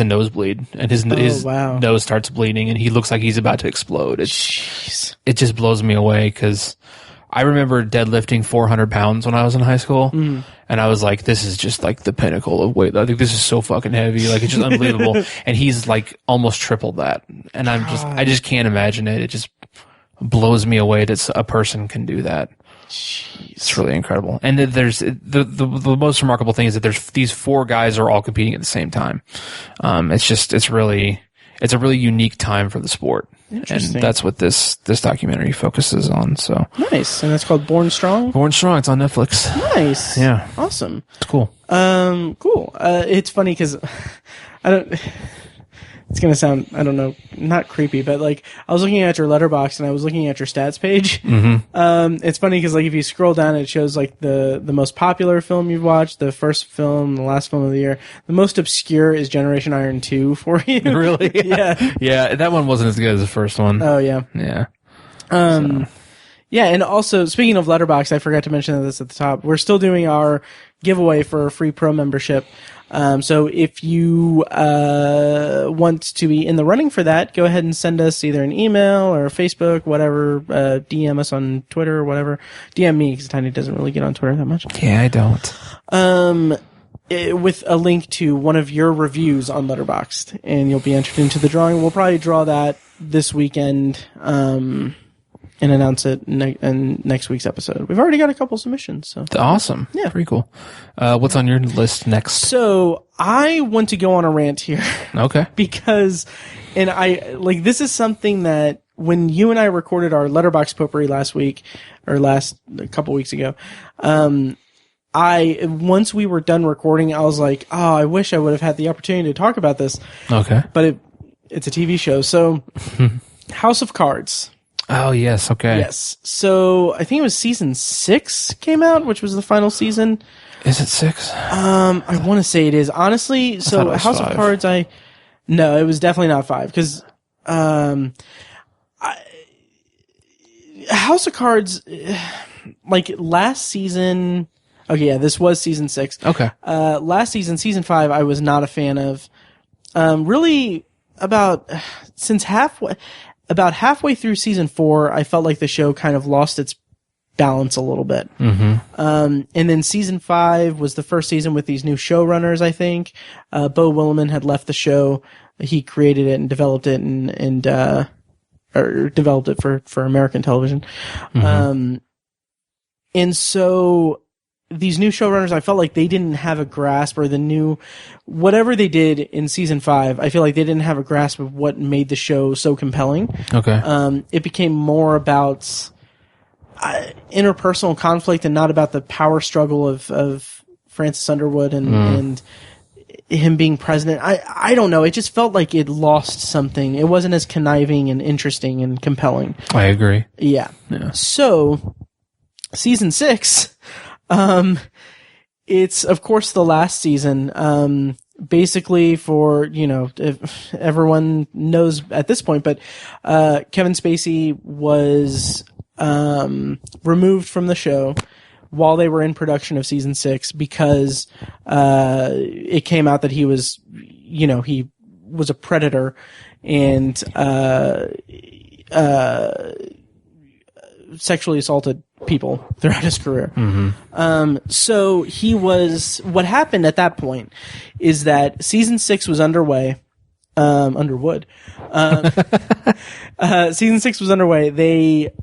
nosebleed, and his nose starts bleeding, and he looks like he's about to explode. It just blows me away, because I remember deadlifting 400 pounds when I was in high school, and I was like, this is just like the pinnacle of weight. I think this is so fucking heavy. Like, it's just unbelievable. And he's like almost tripled that. And I just can't imagine it. It just blows me away that a person can do that. Jeez. It's really incredible. And there's the most remarkable thing is that these four guys are all competing at the same time. It's a really unique time for the sport. And that's what this documentary focuses on. So nice. And that's called Born Strong? Born Strong. It's on Netflix. Nice. Yeah. Awesome. It's cool. Cool. It's funny because it's going to sound, I don't know, not creepy, but like I was looking at your letterbox and I was looking at your stats page. It's funny because like if you scroll down, it shows like the most popular film you've watched, the first film, the last film of the year. The most obscure is Generation Iron 2 for you. Really? Yeah. Yeah, that one wasn't as good as the first one. Oh, yeah. Yeah. Yeah, and also, speaking of Letterboxd, I forgot to mention this at the top. We're still doing our giveaway for a free pro membership. So if you want to be in the running for that, go ahead and send us either an email or Facebook, whatever, DM us on Twitter or whatever. DM me, because Tiny doesn't really get on Twitter that much. Yeah, I don't. With a link to one of your reviews on Letterboxd, and you'll be entered into the drawing. We'll probably draw that this weekend, and announce it in next week's episode. We've already got a couple submissions. So awesome. Yeah. Pretty cool. What's on your list next? So I want to go on a rant here. Okay. Because, and this is something that when you and I recorded our Letterboxd Potpourri last week, or a couple weeks ago, once we were done recording, I was like, oh, I wish I would have had the opportunity to talk about this. Okay. But it's a TV show. So House of Cards. Oh, yes. Okay. Yes. So I think it was season 6 came out, which was the final season. Is it 6? I want to say it is. Honestly, so House 5. Of Cards, no, it was definitely not 5, because House of Cards, like last season. Okay, yeah, this was season 6. Okay. Last season, season 5, I was not a fan of. Really, about halfway through season 4, I felt like the show kind of lost its balance a little bit. And then season 5 was the first season with these new showrunners, I think. Bo Willimon had left the show. He created it and developed it or developed it for American television. And so these new showrunners, I felt like they didn't have a grasp, or whatever they did in season 5, I feel like they didn't have a grasp of what made the show so compelling. Okay. It became more about, interpersonal conflict and not about the power struggle of Francis Underwood and him being president. I don't know. It just felt like it lost something. It wasn't as conniving and interesting and compelling. I agree. Yeah. So, season 6, it's of course the last season. Basically for, if everyone knows at this point, but Kevin Spacey was removed from the show while they were in production of season 6 because it came out that he was, he was a predator and sexually assaulted people throughout his career. So what happened at that point is that season 6 was underway. Underwood. Season 6 was underway. They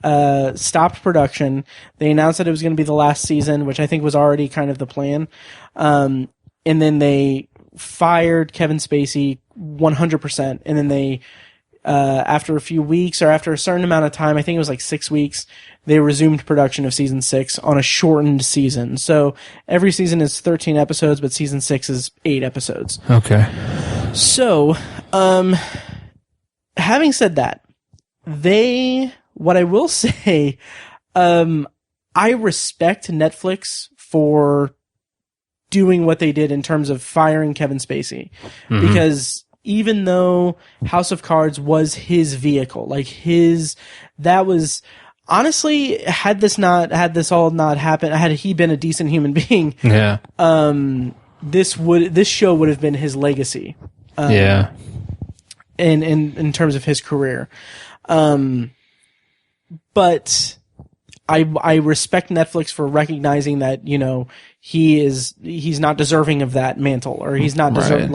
stopped production. They announced that it was going to be the last season, which I think was already kind of the plan. And then they fired Kevin Spacey 100%. And then they, after a few weeks or after a certain amount of time, I think it was like 6 weeks, they resumed production of season 6 on a shortened season. So every season is 13 episodes, but season 6 is 8 episodes. Okay. So, having said that, what I will say, I respect Netflix for doing what they did in terms of firing Kevin Spacey. Because even though House of Cards was his vehicle, that was, honestly, had this all not happened, had he been a decent human being, this show would have been his legacy. In terms of his career. But I respect Netflix for recognizing that, he's not deserving of that mantle, or he's not deserving,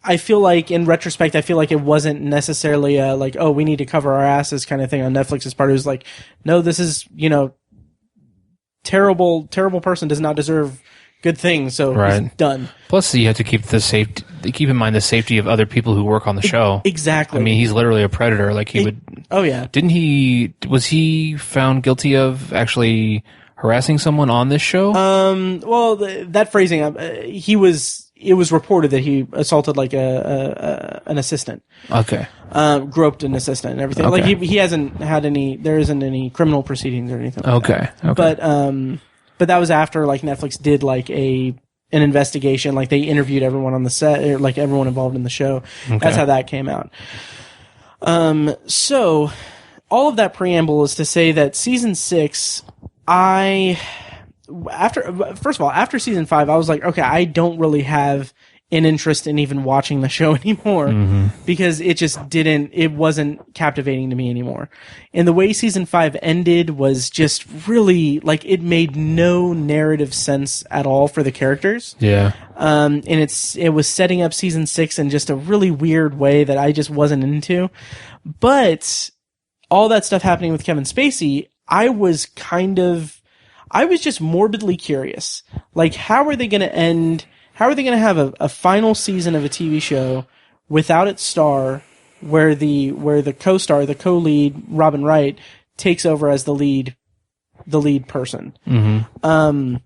I feel like in retrospect, it wasn't necessarily we need to cover our asses kind of thing on Netflix's part. It was like, no, this is, terrible person does not deserve good things, so he's done. Plus, you have to keep in mind the safety of other people who work on the show. Exactly. I mean, he's literally a predator. Oh yeah. Was he found guilty of actually harassing someone on this show? Well, that phrasing, it was reported that he assaulted an assistant. Okay. Groped an assistant and everything. Okay. He hasn't had there isn't any criminal proceedings or anything like that. Okay. But that was after Netflix did an investigation, they interviewed everyone on the set, or everyone involved in the show. Okay. That's how that came out. So all of that preamble is to say that season 6, after season 5, I was like, okay, I don't really have an interest in even watching the show anymore because it wasn't captivating to me anymore. And the way season 5 ended was just really, it made no narrative sense at all for the characters. Yeah. And it was setting up season 6 in just a really weird way that I just wasn't into. But all that stuff happening with Kevin Spacey, I was just morbidly curious. How are they going to end? How are they going to have a final season of a TV show without its star, where the co-star, the co-lead, Robin Wright, takes over as the lead person? And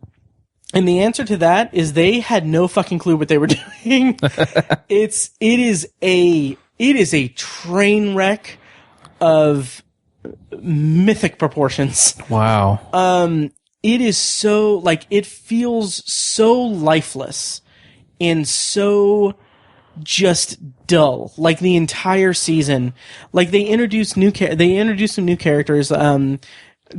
the answer to that is they had no fucking clue what they were doing. It is a train wreck of mythic proportions. Wow. It is so, it feels so lifeless and so just dull. The entire season. They introduced some new characters.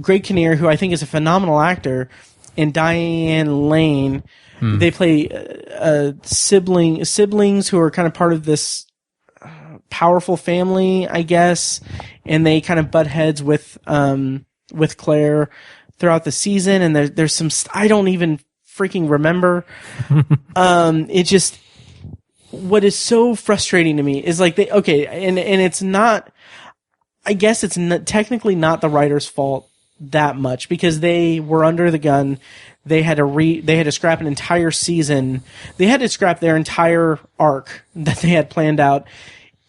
Greg Kinnear, who I think is a phenomenal actor, and Diane Lane. They play siblings who are kind of part of this powerful family, I guess, and they kind of butt heads with Claire throughout the season, and there's some I don't even freaking remember. It just, what is so frustrating to me is and it's not, I guess it's technically not the writer's fault that much, because they were under the gun. They had to scrap an entire season. They had to scrap their entire arc that they had planned out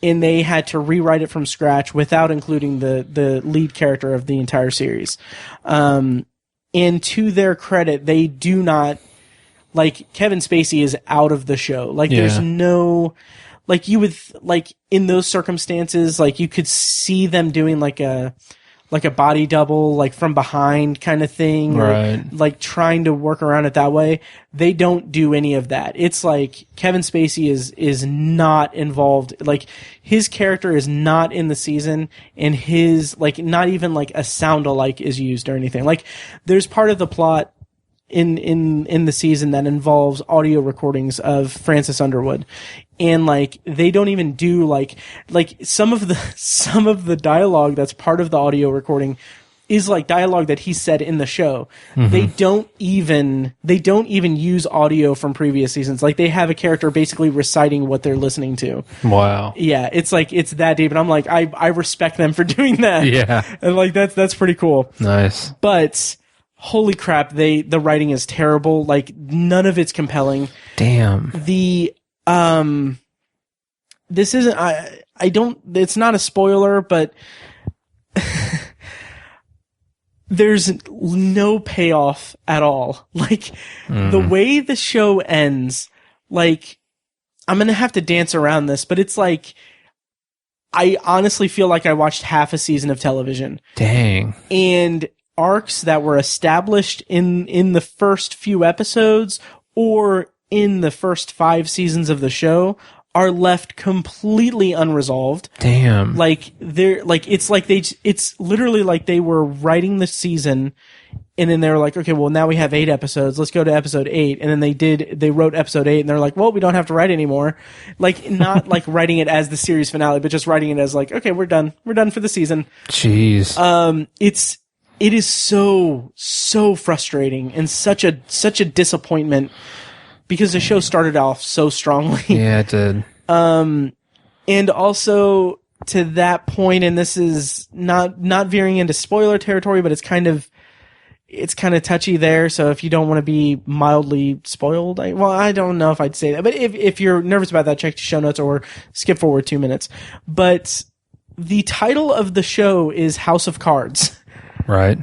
and they had to rewrite it from scratch without including the lead character of the entire series. And to their credit, they do not, like, Kevin Spacey is out of the show. Like, there's no, like, you would, like, in those circumstances, like, you could see them doing like a body double, like from behind kind of thing, right? Or, like trying to work around it that way. They don't do any of that. It's like Kevin Spacey is not involved. Like, his character is not in the season, and his, like, not even like a sound-alike is used or anything. Like, there's part of the plot in the season that involves audio recordings of Francis Underwood. And like, they don't even do like some of the dialogue that's part of the audio recording is like dialogue that he said in the show. Mm-hmm. They don't even use audio from previous seasons. Like, they have a character basically reciting what they're listening to. Wow. Yeah, it's like, it's that deep. And I'm like, I respect them for doing that. Yeah. And like, that's pretty cool. Nice. But holy crap, the writing is terrible. Like, none of it's compelling. Damn. This isn't, it's not a spoiler, but there's no payoff at all. Like, the way the show ends, like, I'm gonna have to dance around this, but it's like, I honestly feel like I watched half a season of television. Dang. And arcs that were established in the first few episodes or in the first 5 seasons of the show are left completely unresolved. Damn. Like, it's literally like they were writing the season, and then they were like, okay, well, now we have 8 episodes. Let's go to episode 8. And then they wrote episode 8, and they're like, well, we don't have to write anymore. Like, not like writing it as the series finale, but just writing it as like, okay, we're done. We're done for the season. Jeez. It is so frustrating and such a disappointment, because the show started off so strongly. Yeah, it did. And also to that point, and this is not veering into spoiler territory, but it's kind of touchy there. So if you don't want to be mildly spoiled, I don't know if I'd say that, but if you're nervous about that, check the show notes or skip forward 2 minutes. But the title of the show is House of Cards. Right.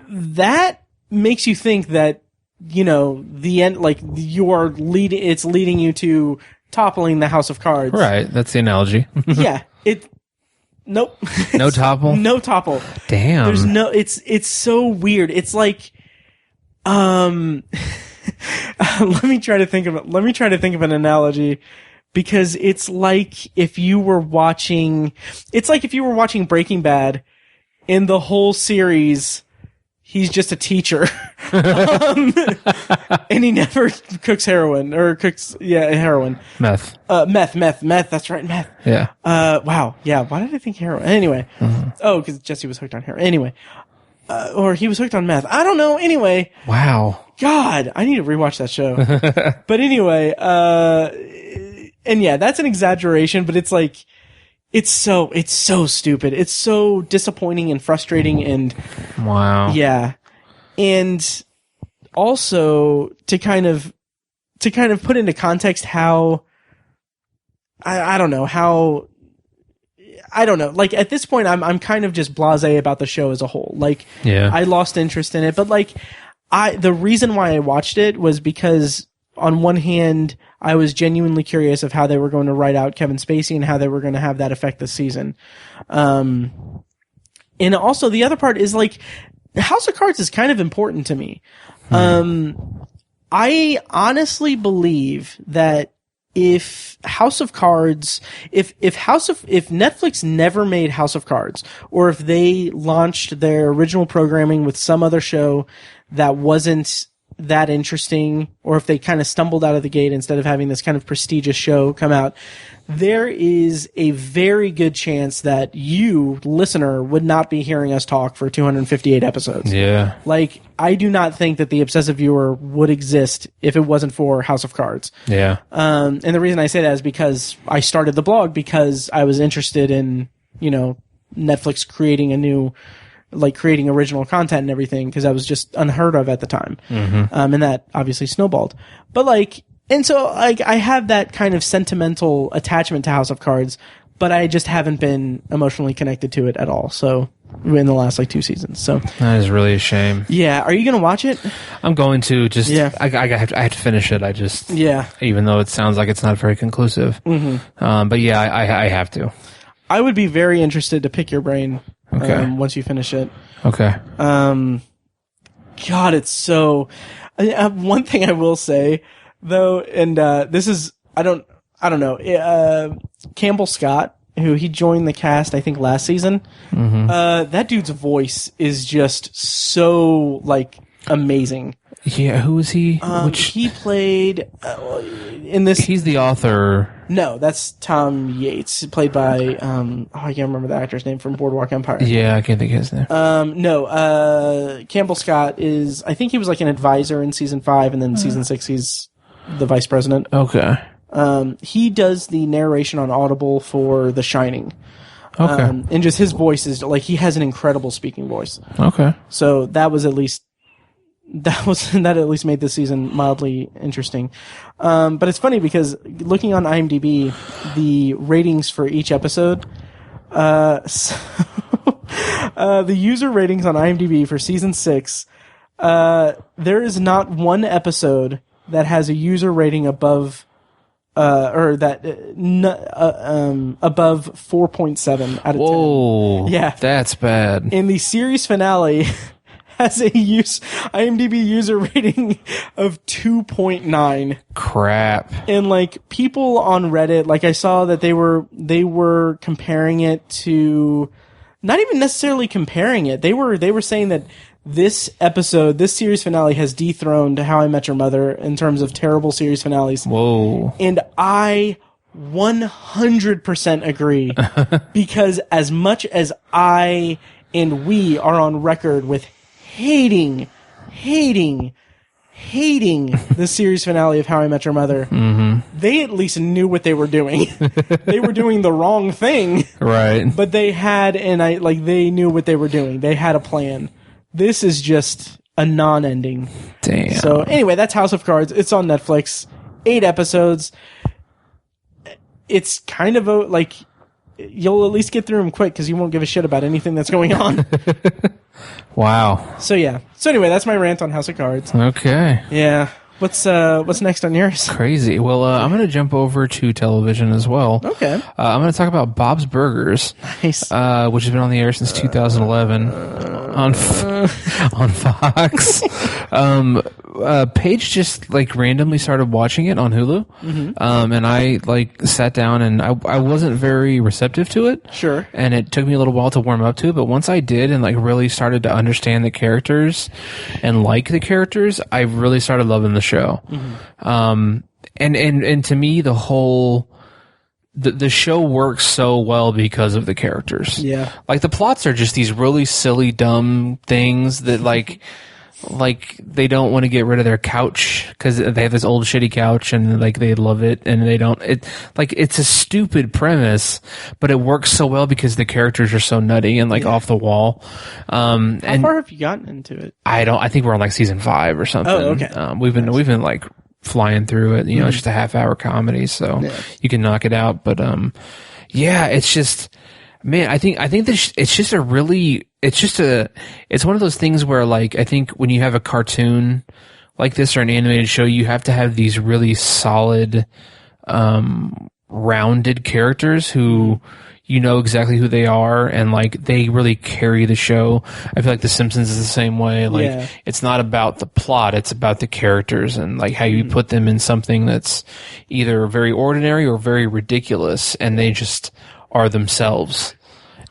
That makes you think that, you know, the end, like, it's leading you to toppling the House of Cards. Right. That's the analogy. Yeah. Nope. No topple? No topple. Damn. There's it's so weird. It's like, let me try to think of an analogy, because it's like if you were watching Breaking Bad, in the whole series, he's just a teacher. And he never cooks heroin. Meth. Meth. That's right, meth. Yeah. Wow. Yeah. Why did I think heroin? Anyway. Mm-hmm. Oh, because Jesse was hooked on heroin. Anyway. Or he was hooked on meth. I don't know. Anyway. Wow. God, I need to rewatch that show. But anyway, and yeah, that's an exaggeration, but it's like, it's so stupid. It's so disappointing and frustrating, and wow. Yeah. And also to kind of put into context how I don't know, like, at this point I'm kind of just blasé about the show as a whole. Like, yeah. I lost interest in it, but like, the reason why I watched it was because, on one hand, I was genuinely curious of how they were going to write out Kevin Spacey and how they were going to have that affect the season. And also the other part is, like, House of Cards is kind of important to me. I honestly believe that if Netflix never made House of Cards, or if they launched their original programming with some other show that wasn't that interesting, or if they kind of stumbled out of the gate instead of having this kind of prestigious show come out, there is a very good chance that you, listener, would not be hearing us talk for 258 episodes. Yeah. Like, I do not think that the obsessive viewer would exist if it wasn't for House of Cards. Yeah. And the reason I say that is because I started the blog because I was interested in, you know, Netflix creating creating original content and everything, because that was just unheard of at the time. Mm-hmm. And that obviously snowballed. But like, And so, like, I have that kind of sentimental attachment to House of Cards, but I just haven't been emotionally connected to it at all. So, in the last, 2 seasons. So that is really a shame. Yeah. Are you going to watch it? I'm going to. Just, yeah. I have to finish it. Even though it sounds like it's not very conclusive. Mm-hmm. But yeah, I have to. I would be very interested to pick your brain. Okay. Once you finish it. Okay. God, it's so. One thing I will say, though, and this is I don't know. Campbell Scott, who he joined the cast, I think last season. Mm-hmm. That dude's voice is just so amazing. Yeah, who is he? He played in this. He's the author. No, that's Tom Yates, played by I can't remember the actor's name from Boardwalk Empire. Yeah, I can't think of his name. No, Campbell Scott is. I think he was an advisor in season 5, and then season 6 he's the vice president. Okay. He does the narration on Audible for The Shining. Okay. And just his voice is he has an incredible speaking voice. Okay. So that at least made this season mildly interesting. But it's funny because looking on IMDb, the ratings for each episode, the user ratings on IMDb for season 6, there is not one episode that has a user rating above above 4.7 out of 10. Whoa. Yeah. That's bad. In the series finale has a IMDb user rating of 2.9. Crap. And people on Reddit, I saw that they were comparing it to, not even necessarily comparing it. They were saying that this series finale has dethroned How I Met Your Mother in terms of terrible series finales. Whoa. And I 100% agree because as much as I and we are on record with hating the series finale of How I Met Your Mother, they at least knew what they were doing. They were doing the wrong thing. Right. But they knew what they were doing. They had a plan. This is just a non-ending. Damn. So anyway, that's House of Cards. It's on Netflix. 8 episodes. It's kind of you'll at least get through them quick because you won't give a shit about anything that's going on. Wow. So yeah. So anyway, that's my rant on House of Cards. Okay. Yeah. What's next on yours? Crazy. Well, I'm going to jump over to television as well. Okay. I'm going to talk about Bob's Burgers. Nice. Which has been on the air since 2011 on Fox. Paige just randomly started watching it on Hulu. Mm-hmm. And I sat down and I wasn't very receptive to it. Sure. And it took me a little while to warm up to it, but once I did and really started to understand the characters and the characters, I really started loving the show. Mm-hmm. And to me, the whole the show works so well because of the characters. Yeah. The plots are just these really silly, dumb things that they don't want to get rid of their couch because they have this old shitty couch and they love it and they don't. It's a stupid premise, but it works so well because the characters are so nutty and off the wall. How far have you gotten into it? I think we're on season 5 or something. Oh, okay. We've been flying through it. You know, it's just a half-hour comedy, so you can knock it out. But yeah, it's just. Man, I think it's one of those things where I think when you have a cartoon like this or an animated show, you have to have these really solid, rounded characters who you know exactly who they are and they really carry the show. I feel The Simpsons is the same way. It's not about the plot, it's about the characters and how you put them in something that's either very ordinary or very ridiculous and they just are themselves.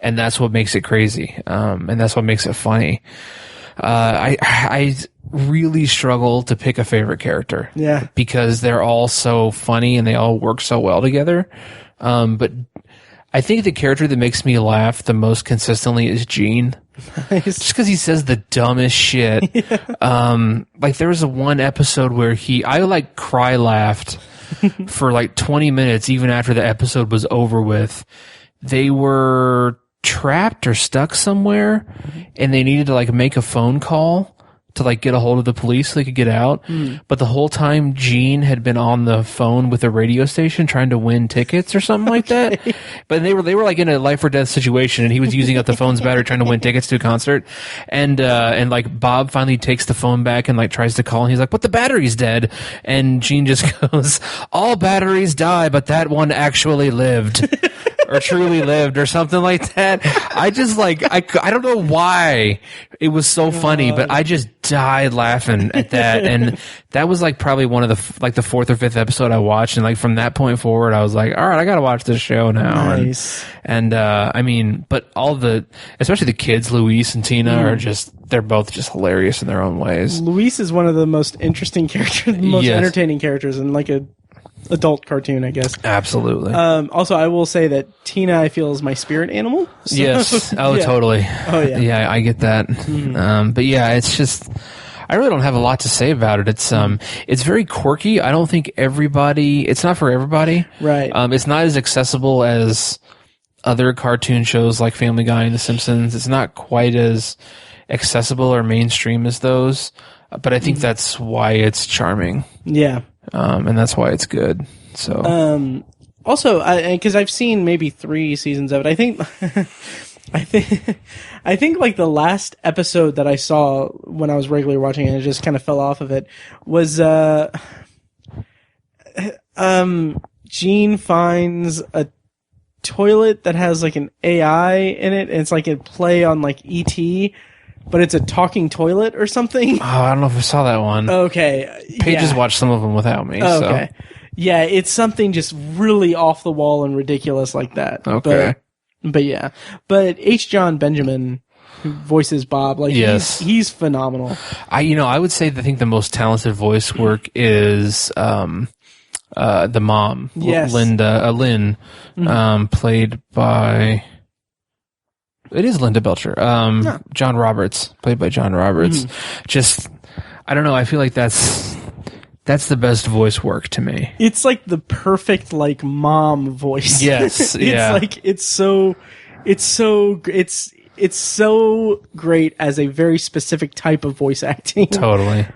And that's what makes it crazy. And that's what makes it funny. I really struggle to pick a favorite character. Yeah. Because they're all so funny and they all work so well together. But I think the character that makes me laugh the most consistently is Gene. Nice. Just because he says the dumbest shit. Yeah. There was one episode where I cry laughed for 20 minutes even after the episode was over with. They were trapped or stuck somewhere and they needed to make a phone call to like get a hold of the police so they could get out. But the whole time Gene had been on the phone with a radio station trying to win tickets or something like that. But they were like in a life or death situation, and he was using up the phone's battery trying to win tickets to a concert. And like Bob finally takes the phone back and like tries to call, and he's like, "But the battery's dead." And Gene just goes, "All batteries die, but that one actually lived." Or truly lived, or something like that. I just like, I don't know why it was so funny, but I just died laughing at that. And that was like probably one of the fourth or fifth episode I watched. And like from that point forward, I was like, all right, I gotta watch this show now. Nice. And I mean, but especially the kids, Luis and Tina, are they're both just hilarious in their own ways. Luis is one of the most interesting characters, the most entertaining characters in like a adult cartoon, I guess. Absolutely. Also, I will say that Tina, I feel, is my spirit animal. So, yes. Oh, yeah. Totally. Oh, yeah. Yeah, I get that. But yeah, it's just, I really don't have a lot to say about it. It's very quirky. I don't think it's not for everybody. Right. It's not as accessible as other cartoon shows like Family Guy and The Simpsons. It's not quite as accessible or mainstream as those, but I think that's why it's charming. Yeah. And that's why it's good. So, also, because I've seen maybe 3 seasons of it, I think like the last episode that I saw when I was regularly watching it, and just kind of fell off of it, was, Gene finds a toilet that has like an AI in it, and it's like a play on like E.T., but it's a talking toilet or something. Oh, I don't know if I saw that one. Okay. Paige has watched some of them without me. Okay. So. Yeah, it's something just really off the wall and ridiculous like that. Okay. But yeah. But H. John Benjamin, who voices Bob, like he's phenomenal. I would say I think the most talented voice work is the mom, yes. Lynn, played by. It is Linda Belcher. John Roberts, played by John Roberts. Just, I don't know. I feel like that's the best voice work to me. It's like the perfect like mom voice. Yes. Yeah. It's like it's so great as a very specific type of voice acting. Totally.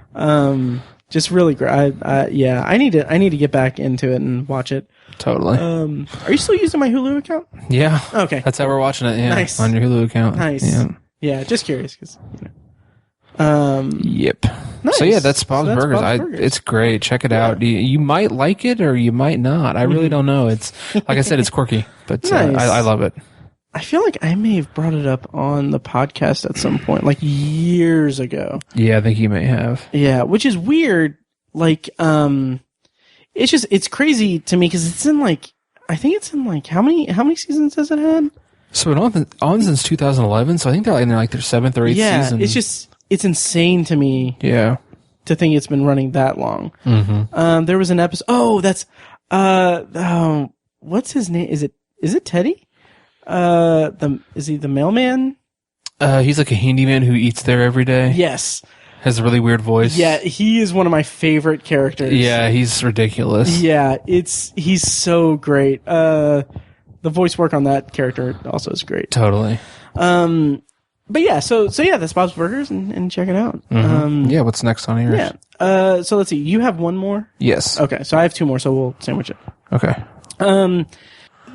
Just really great. I need to get back into it and watch it. Totally. Are you still using my Hulu account? Yeah. Okay. That's how we're watching it. Yeah. Nice. On your Hulu account. Nice. Yeah. Yeah. Just curious, because. Yep. Nice. So yeah, that's Bob's Burgers. Burgers. It's great. Check it out. You might like it or you might not. I really don't know. It's like I said, it's quirky, but nice. I love it. I feel like I may have brought it up on the podcast at some point, like years ago. Yeah, I think you may have. Yeah, which is weird. Like, it's crazy to me because it's in like, I think it's in like, how many seasons has it had? So it's on since 2011, so I think they're in like their 7th or 8th season. Yeah, it's insane to me. Yeah. To think it's been running that long. Mm-hmm. There was an episode, what's his name? Is it Teddy? Is he the mailman? He's like a handyman who eats there every day. Yes. Has a really weird voice. Yeah, he is one of my favorite characters. Yeah, he's ridiculous. Yeah, he's so great. The voice work on that character also is great. Totally. But yeah, so yeah, that's Bob's Burgers, and check it out. Mm-hmm. Yeah, what's next on yours? Yeah. So let's see. You have one more? Yes. Okay, so I have 2 more, so we'll sandwich it. Okay.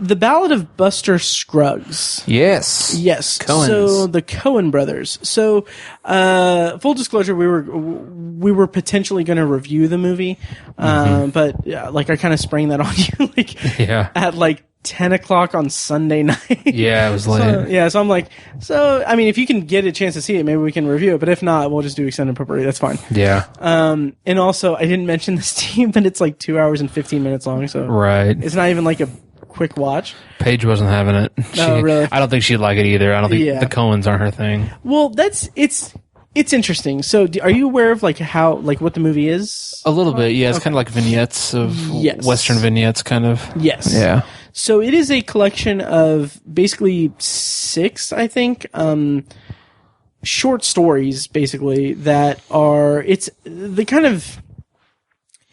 The Ballad of Buster Scruggs. Yes. Coens. So the Coen brothers. So, full disclosure, we were potentially going to review the movie, but like I kind of sprang that on you, at like 10 o'clock on Sunday night. Yeah, it was late. So I'm like, I mean, if you can get a chance to see it, maybe we can review it. But if not, we'll just do extended potpourri. That's fine. Yeah. And also, I didn't mention this to you, but it's like 2 hours and 15 minutes long. So right. It's not even like a quick watch. Paige wasn't having it. No, really? I don't think she'd like it either. I don't think the Coens aren't her thing. Well, it's interesting. So, are you aware of like what the movie is? A little bit, yeah. It's kind of like vignettes of Western vignettes, kind of. Yes. Yeah. So it is a collection of basically 6, I think, short stories, basically that are.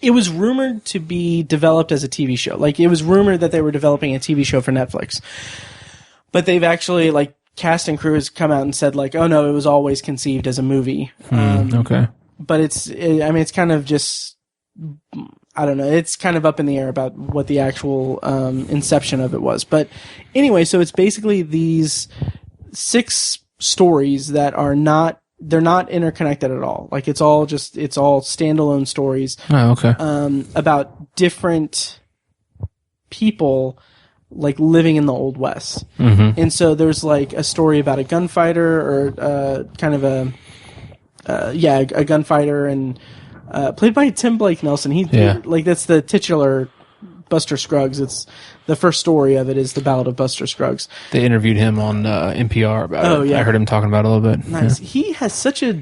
It was rumored to be developed as a TV show. Like, it was rumored that they were developing a TV show for Netflix. But they've actually, like, cast and crew has come out and said like, oh no, it was always conceived as a movie. Okay. But it's kind of just, I don't know. It's kind of up in the air about what the actual inception of it was. But anyway, so it's basically these 6 stories that they're not interconnected at all. Like it's all standalone stories. Oh, okay. About different people like living in the Old West. Mm-hmm. And so there's like a story about a gunfighter or kind of a gunfighter and played by Tim Blake Nelson. That's the titular Buster Scruggs. It's the first story of it is the Ballad of Buster Scruggs. They interviewed him on NPR about it. Oh, yeah. I heard him talking about it a little bit. Nice. Yeah. He has such a...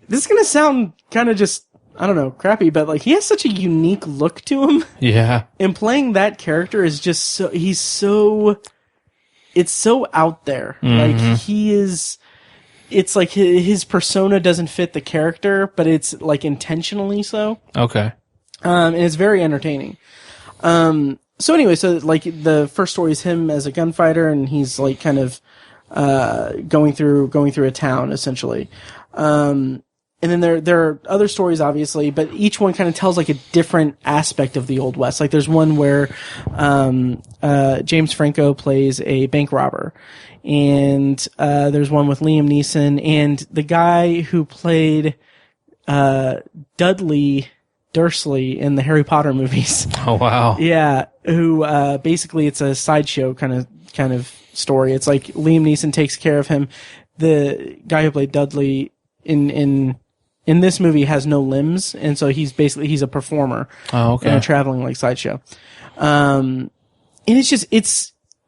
This is going to sound kind of just, I don't know, crappy, but like he has such a unique look to him. Yeah. And playing that character is just so... It's so out there. Mm-hmm. Like he is... It's like his persona doesn't fit the character, but it's like intentionally so. Okay. And it's very entertaining. So anyway, so like the first story is him as a gunfighter, and he's like kind of going through a town essentially. And then there are other stories, obviously, but each one kind of tells like a different aspect of the Old West. Like there's one where James Franco plays a bank robber. And there's one with Liam Neeson, and the guy who played Dudley Dursley in the Harry Potter movies. Oh wow! Yeah, who basically it's a sideshow kind of story. It's like Liam Neeson takes care of him. The guy who played Dudley in this movie has no limbs, and so he's a performer. Oh, okay. In a traveling like sideshow. And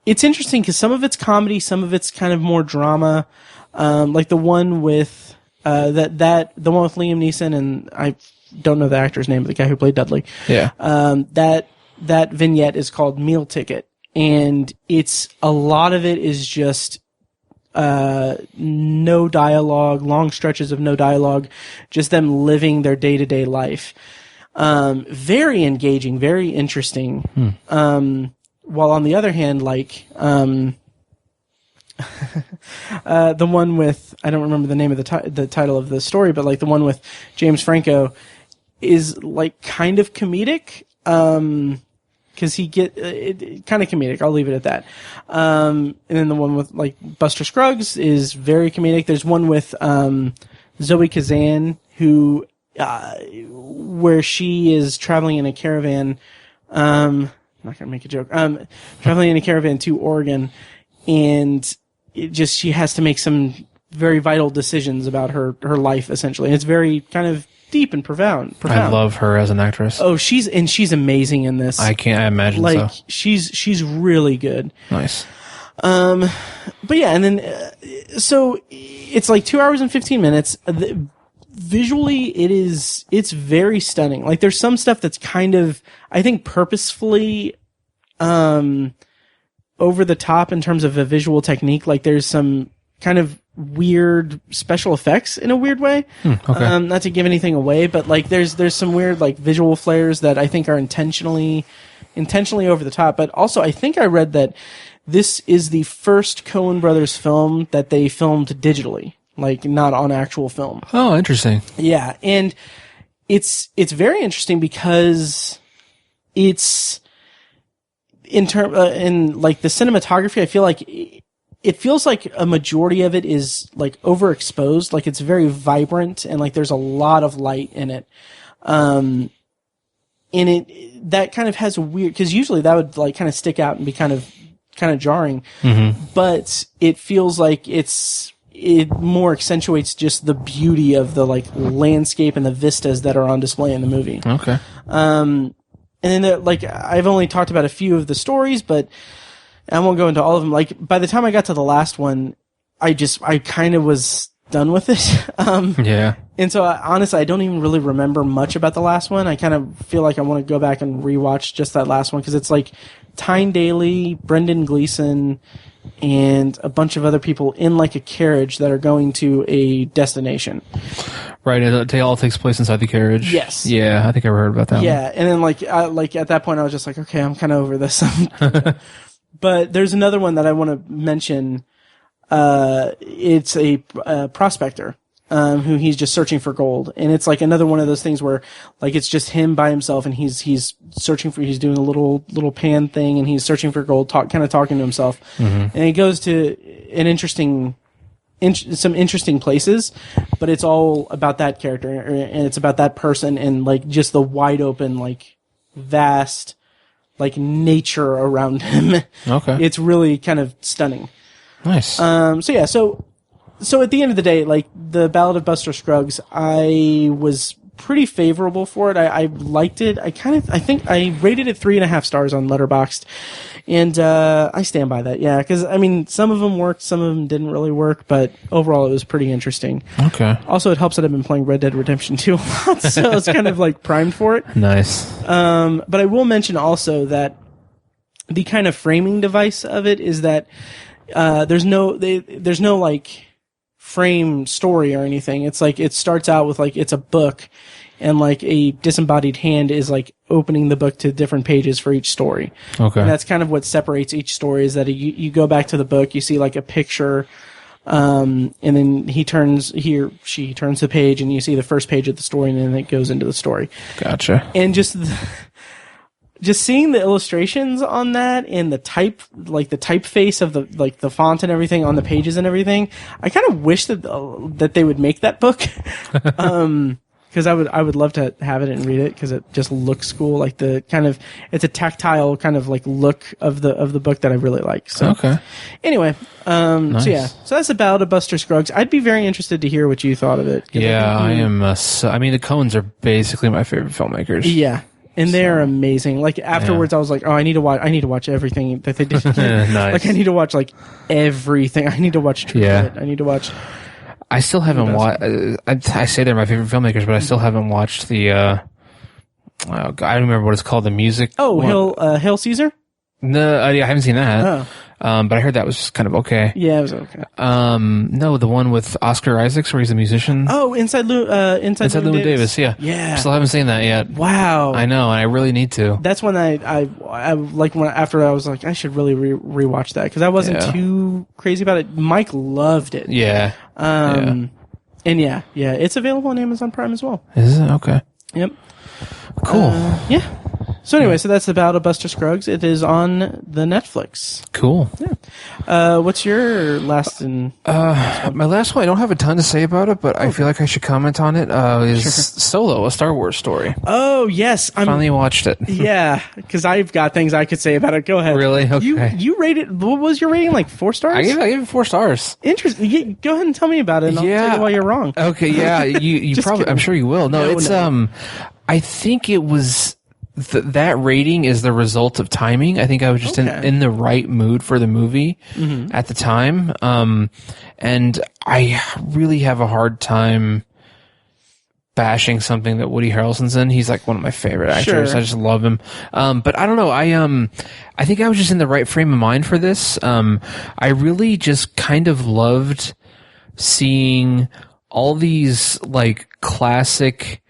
it's interesting because some of it's comedy, some of it's kind of more drama. Like the one with the one with Liam Neeson, and I don't know the actor's name, but the guy who played Dudley. Yeah. That vignette is called Meal Ticket, and a lot of it is just no dialogue, long stretches of no dialogue, just them living their day-to-day life. Very engaging, very interesting. While on the other hand, like, the one with, I don't remember the name of the title of the story, but like the one with James Franco is like kind of comedic, cause kind of comedic. I'll leave it at that. And then the one with like Buster Scruggs is very comedic. There's one with, Zoe Kazan who, where she is traveling in a caravan, I'm not going to make a joke. Traveling in a caravan to Oregon, and she has to make some very vital decisions about her life, essentially. And it's very kind of deep and profound. I love her as an actress. Oh, she's amazing in this. I can't imagine like, so. She's really good. Nice. But yeah, and then, so it's like 2 hours and 15 minutes. Visually, it's very stunning. Like there's some stuff that's kind of, I think, purposefully, over the top in terms of a visual technique. Like there's some kind of weird special effects in a weird way. Okay. Not to give anything away, but like there's some weird like visual flares that I think are intentionally over the top. But also, I think I read that this is the first Coen Brothers film that they filmed digitally. Like not on actual film. Oh, interesting. Yeah, and it's very interesting because it's in like the cinematography. I feel like it feels like a majority of it is like overexposed. Like it's very vibrant and like there's a lot of light in it. And that kind of has a weird, because usually that would like kind of stick out and be kind of jarring. Mm-hmm. But it feels like it more accentuates just the beauty of the like landscape and the vistas that are on display in the movie. Okay. And then like I've only talked about a few of the stories, but I won't go into all of them. Like by the time I got to the last one, I kind of was done with it. Yeah. And so honestly, I don't even really remember much about the last one. I kind of feel like I want to go back and rewatch just that last one because it's like Tyne Daly, Brendan Gleeson, and a bunch of other people in like a carriage that are going to a destination. Right, it all takes place inside the carriage. Yes. Yeah, I think I heard about that. Yeah, and then like at that point I was just like, okay, I'm kind of over this. But there's another one that I want to mention it's a prospector. Who he's just searching for gold. And it's like another one of those things where like it's just him by himself and he's searching for, he's doing a little pan thing and he's searching for gold, kind of talking to himself. Mm-hmm. And he goes to some interesting places, but it's all about that character and it's about that person and like just the wide open, like vast, like nature around him. Okay. It's really kind of stunning. Nice. So at the end of the day, like the Ballad of Buster Scruggs, I was pretty favorable for it. I liked it. I think I rated it 3.5 stars on Letterboxd, and I stand by that. Yeah, because I mean, some of them worked, some of them didn't really work, but overall, it was pretty interesting. Okay. Also, it helps that I've been playing Red Dead Redemption 2 a lot, so it's kind of like primed for it. Nice. But I will mention also that the kind of framing device of it is that there's no like frame story or anything. It's like it starts out with like it's a book and like a disembodied hand is like opening the book to different pages for each story. Okay. And that's kind of what separates each story is that you go back to the book, you see like a picture, and then he or she turns the page and you see the first page of the story and then it goes into the story. Gotcha. And just seeing the illustrations on that and the typeface of the font and everything on the pages and everything, I kind of wish that they would make that book. Cause I would love to have it and read it cause it just looks cool. Like it's a tactile kind of like look of the book that I really like. So, okay. Anyway, nice. So that's about a Buster Scruggs. I'd be very interested to hear what you thought of it. Yeah, I am. I mean, the Coens are basically my favorite filmmakers. Yeah. And they're amazing. Like afterwards, I was like, "Oh, I need to watch everything that they did." Nice. Like I need to watch like everything. I need to watch True Grit. I need to watch. I still haven't watched. I say they're my favorite filmmakers, but I still haven't watched the. I don't remember what it's called. The music. Oh, Hail Caesar. No, I haven't seen that. Oh. But I heard that was kind of okay. Yeah, it was okay. No, the one with Oscar Isaacs where he's a musician. Oh, Inside Llewyn Davis. Yeah. Yeah. Still haven't seen that yet. Wow. I know, and I really need to. That's when I like after I was like I should really rewatch that because I wasn't too crazy about it. Mike loved it. Yeah. And it's available on Amazon Prime as well. Is it? Okay. Yep. Cool. Yeah. So anyway, so that's about a Buster Scruggs. It is on the Netflix. Cool. Yeah. What's your last and my last one? I don't have a ton to say about it, but I feel like I should comment on it. Is Solo, a Star Wars story? Oh yes, I finally watched it. Yeah, because I've got things I could say about it. Go ahead. Really? Okay. You rated? What was your rating? Like 4 stars? I gave it 4 stars. Interesting. Go ahead and tell me about it. And I'll tell you why you're wrong. Okay. Yeah. You probably. Kidding. I'm sure you will. No, it's I think it was. That rating is the result of timing. I think I was just in the right mood for the movie at the time. And I really have a hard time bashing something that Woody Harrelson's in. He's like one of my favorite actors. Sure. I just love him. But I don't know. I think I was just in the right frame of mind for this. I really just kind of loved seeing all these like classic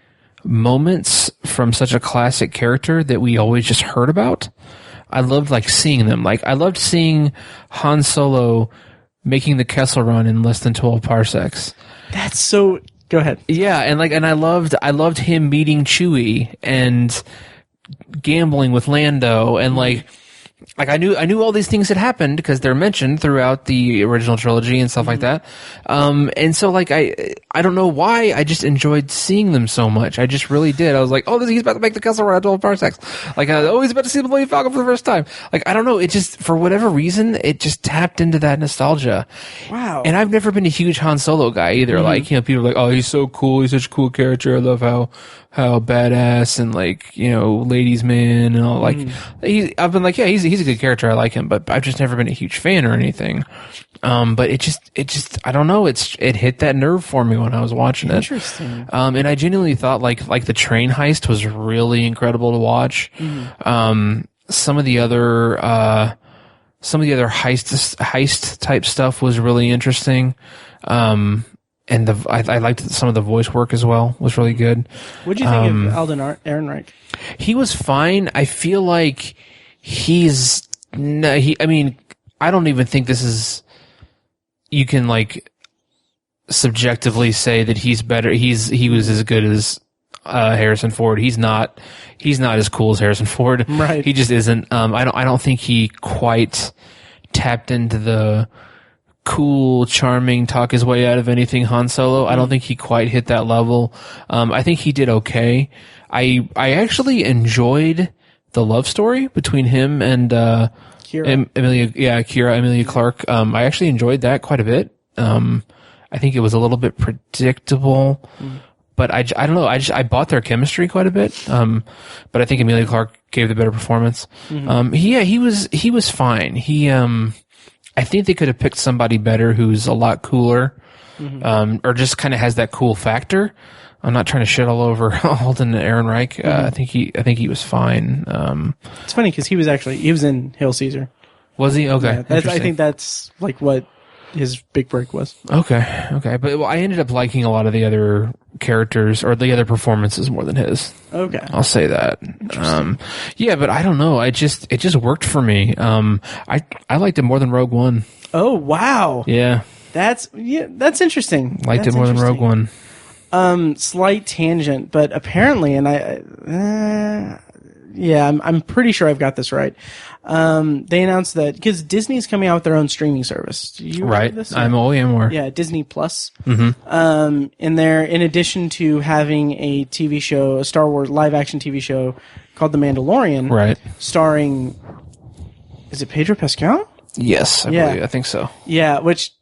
moments from such a classic character that we always just heard about. I loved like seeing them. Like I loved seeing Han Solo making the Kessel Run in less than 12 parsecs. That's so. Go ahead. Yeah, and I loved him meeting Chewie and gambling with Lando and like I knew all these things had happened because they're mentioned throughout the original trilogy and stuff like that. And so like I don't know why I just enjoyed seeing them so much. I just really did. I was like, he's about to make the Kessel Run at 12 parsecs. Like, he's about to see the Millennium Falcon for the first time. Like, I don't know. It just, for whatever reason, it just tapped into that nostalgia. Wow. And I've never been a huge Han Solo guy either. Like, people are like, oh, he's so cool. He's such a cool character. I love how badass and like, ladies man and all. Like, I've been like, yeah, he's a good character. I like him, but I've just never been a huge fan or anything. But it just, I don't know. It hit that nerve for me when I was watching it. Interesting. And I genuinely thought like the train heist was really incredible to watch. Some of the other heist type stuff was really interesting. And I liked some of the voice work as well. Was really good. What do you think of Alden Ehrenreich? He was fine. I feel like I mean, I don't even think this is you can like subjectively say that he's better. He was as good as Harrison Ford. He's not as cool as Harrison Ford. Right. He just isn't. I don't think he quite tapped into the cool, charming, talk his way out of anything Han Solo. I don't think he quite hit that level. I think he did okay. I actually enjoyed the love story between him and Emilia Clarke. I actually enjoyed that quite a bit. I think it was a little bit predictable, but I don't know. I bought their chemistry quite a bit. But I think Emilia Clarke gave the better performance. He was fine. I think they could have picked somebody better who's a lot cooler, or just kind of has that cool factor. I'm not trying to shit all over Alden Ehrenreich. I think he was fine. It's funny because he was in Hail Caesar. Was he? Okay. Yeah, I think that's like what his big break was. Okay. But I ended up liking a lot of the other characters or the other performances more than his. Okay. I'll say that. Yeah, but I don't know. It just worked for me. I liked it more than Rogue One. Oh, wow. Yeah. That's interesting. Liked it more than Rogue One. Slight tangent, but apparently, and I'm pretty sure I've got this right. They announced that because Disney's coming out with their own streaming service. Do you right? This? I'm aware. Yeah, Disney Plus. And they're in addition to having a TV show, a Star Wars live action TV show called The Mandalorian, right? Starring, is it Pedro Pascal? Yes, I believe. I think so. Yeah, which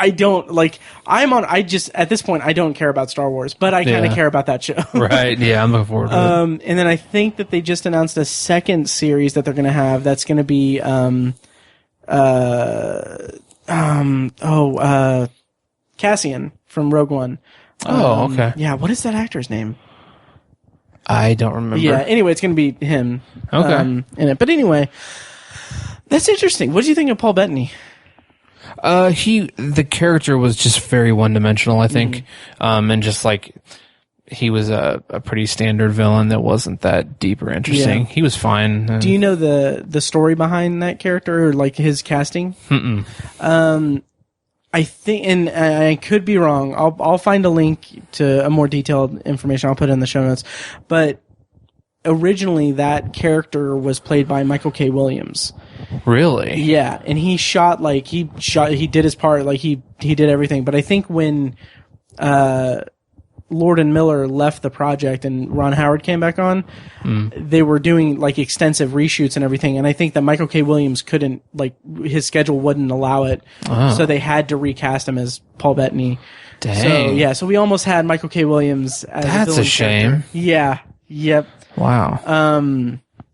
I don't like. At this point, I don't care about Star Wars, but I kind of care about that show. Right. Yeah, I'm looking forward to it. And then I think that they just announced a second series that they're going to have that's going to be, Cassian from Rogue One. Okay. Yeah, what is that actor's name? I don't remember. Yeah, anyway, it's going to be him. Okay. In it. But anyway, that's interesting. What do you think of Paul Bettany? The character was just very one-dimensional, I think. And just like, he was a pretty standard villain that wasn't that deep or interesting. Yeah. He was fine. Do you know the story behind that character or like his casting? I think, and I could be wrong. I'll find a link to a more detailed information. I'll put it in the show notes. But originally that character was played by Michael K. Williams. Really? Yeah, and he did his part, like he did everything. But I think when Lord and Miller left the project and Ron Howard came back on, they were doing like extensive reshoots and everything. And I think that Michael K. Williams couldn't, like, his schedule wouldn't allow it. So they had to recast him as Paul Bettany. Dang. So we almost had Michael K. Williams as That's a shame. Character. Yeah. Yep. Wow.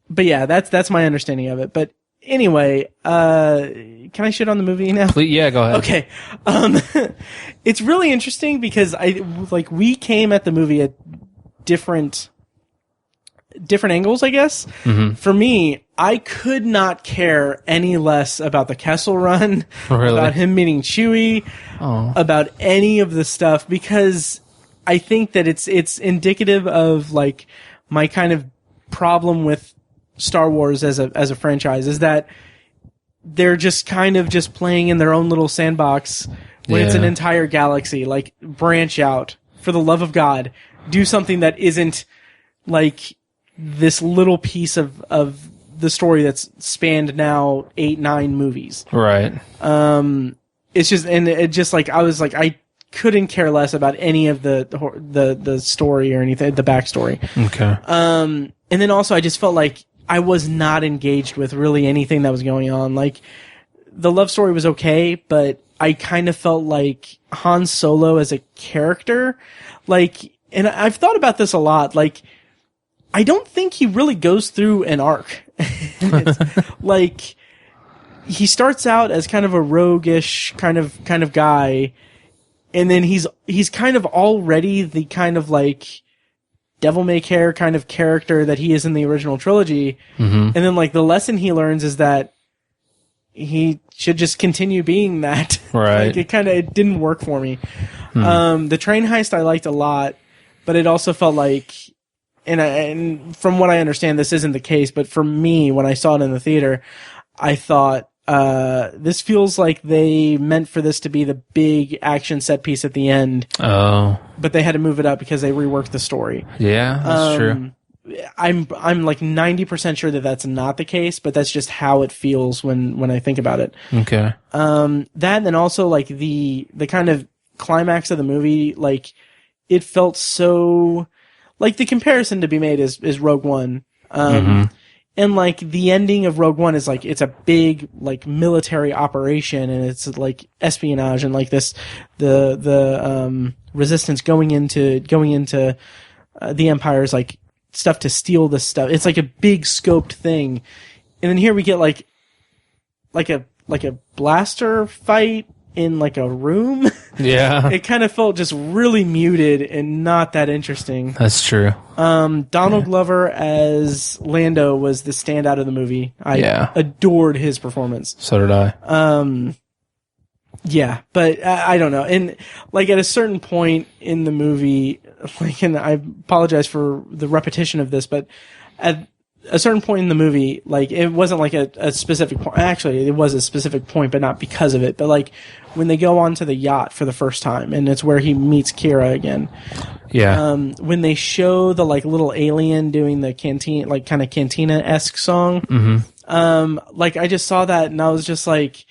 But yeah, that's my understanding of it. But anyway, can I shit on the movie now? Please, yeah, go ahead. Okay. It's really interesting because we came at the movie at different angles, I guess. For me, I could not care any less about the Kessel Run, about him meeting Chewie, about any of the stuff, because I think that it's indicative of like my kind of problem with Star Wars as a franchise, is that they're just kind of just playing in their own little sandbox when it's an entire galaxy. Like, branch out, for the love of God, do something that isn't like this little piece of the story that's spanned now 8-9 movies. Right. It's just, and it just like, I was like, I couldn't care less about any of the story or anything, the backstory. Okay. And then also I just felt like I was not engaged with really anything that was going on. Like, the love story was okay, but I kind of felt like Han Solo as a character, like, and I've thought about this a lot, like, I don't think he really goes through an arc. It's like, he starts out as kind of a roguish kind of guy, and then he's kind of already the kind of like devil may care kind of character that he is in the original trilogy. And then like the lesson he learns is that he should just continue being that. Right. Like, it didn't work for me. The train heist I liked a lot, but it also felt like, and from what I understand, this isn't the case, but for me, when I saw it in the theater, I thought this feels like they meant for this to be the big action set piece at the end. Oh. But they had to move it up because they reworked the story. Yeah, that's true. I'm like 90% sure that that's not the case, but that's just how it feels when I think about it. Okay. That, and then also like the kind of climax of the movie, like it felt so like the comparison to be made is Rogue One. And like the ending of Rogue One is like it's a big like military operation and it's like espionage and like this the resistance going into the Empire's like stuff to steal this stuff. It's like a big scoped thing. And then here we get like a blaster fight in like a room. Yeah. It kind of felt just really muted and not that interesting. That's true. Donald Glover as Lando was the standout of the movie. I adored his performance. So did I. Yeah, but I don't know. And like at a certain point in the movie, like, and I apologize for the repetition of this, but at a certain point in the movie, like it wasn't like a specific point. Actually, it was a specific point, but not because of it. But like when they go onto the yacht for the first time, and it's where he meets Kira again. Yeah. When they show the like little alien doing the canteen, like kind of cantina-esque song. Like I just saw that and I was just like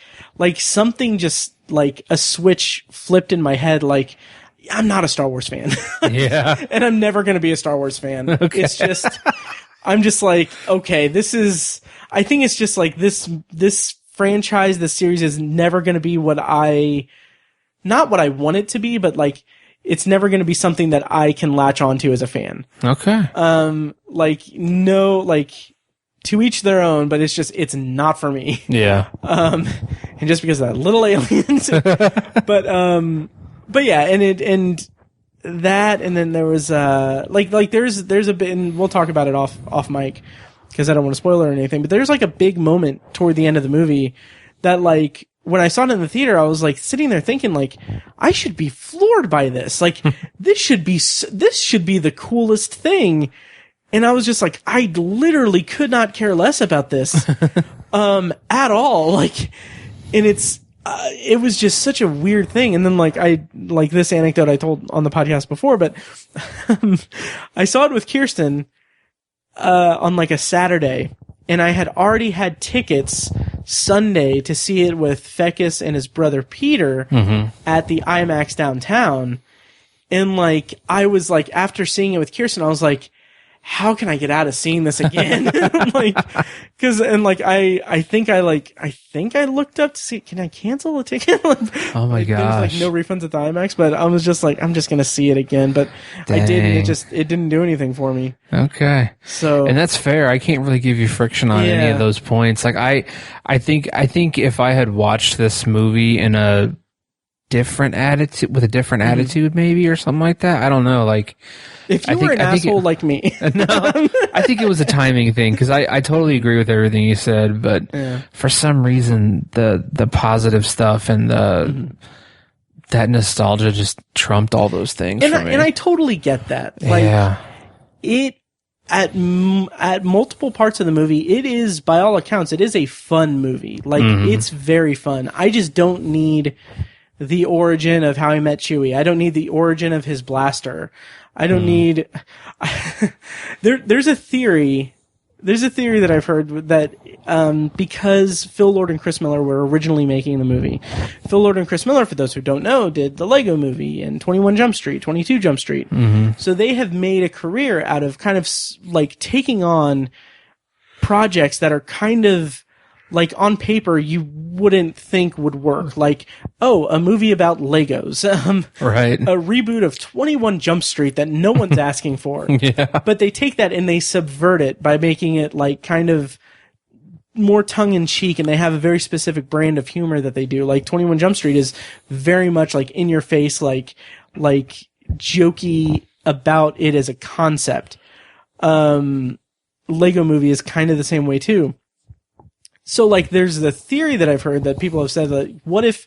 something just like a switch flipped in my head. Like I'm not a Star Wars fan. Yeah. And I'm never going to be a Star Wars fan. Okay. It's just, I'm just like, okay, I think it's just like this franchise, this series is never going to be not what I want it to be, but like, it's never going to be something that I can latch onto as a fan. Okay. To each their own, but it's not for me. Yeah. And just because of that little aliens, but yeah, and that, and then there was, there's a bit, and we'll talk about it off mic, because I don't want to spoil it or anything, but there's like a big moment toward the end of the movie that like, when I saw it in the theater, I was like sitting there thinking like, I should be floored by this. Like, this should be the coolest thing. And I was just like, I literally could not care less about this, at all. Like, and it was just such a weird thing. And then like this anecdote I told on the podcast before, but I saw it with Kirsten, on like a Saturday, and I had already had tickets Sunday to see it with Fecus and his brother Peter at the IMAX downtown. And like, I was like, after seeing it with Kirsten, I was like, how can I get out of seeing this again? Like, I think I looked up to see, can I cancel a ticket? Oh my gosh. There was like no refunds at the IMAX, but I was just like, I'm just going to see it again. But Dang. I didn't, it didn't do anything for me. Okay. So. And that's fair. I can't really give you friction on any of those points. Like I think if I had watched this movie in a different attitude, with a different attitude maybe, or something like that, I don't know, like, if you were an asshole like me. No, I think it was a timing thing, because I totally agree with everything you said, but for some reason the positive stuff and that nostalgia just trumped all those things for me. And I totally get that. Like, it at multiple parts of the movie, it is, by all accounts, it is a fun movie. Like, it's very fun. I just don't need the origin of how he met Chewie. I don't need the origin of his blaster. I don't need. There's a theory that I've heard that because Phil Lord and Chris Miller were originally making the movie. Phil Lord and Chris Miller, for those who don't know, did the Lego Movie and 21 Jump Street, 22 Jump Street. So they have made a career out of kind of like taking on projects that are kind of like on paper you wouldn't think would work. Like, oh, a movie about Legos. Right. A reboot of 21 Jump Street that no one's asking for. But they take that and they subvert it by making it like kind of more tongue-in-cheek, and they have a very specific brand of humor that they do. Like 21 Jump Street is very much like in your face, like jokey about it as a concept. Lego Movie is kind of the same way too. So, like, there's the theory that I've heard that people have said, like, what if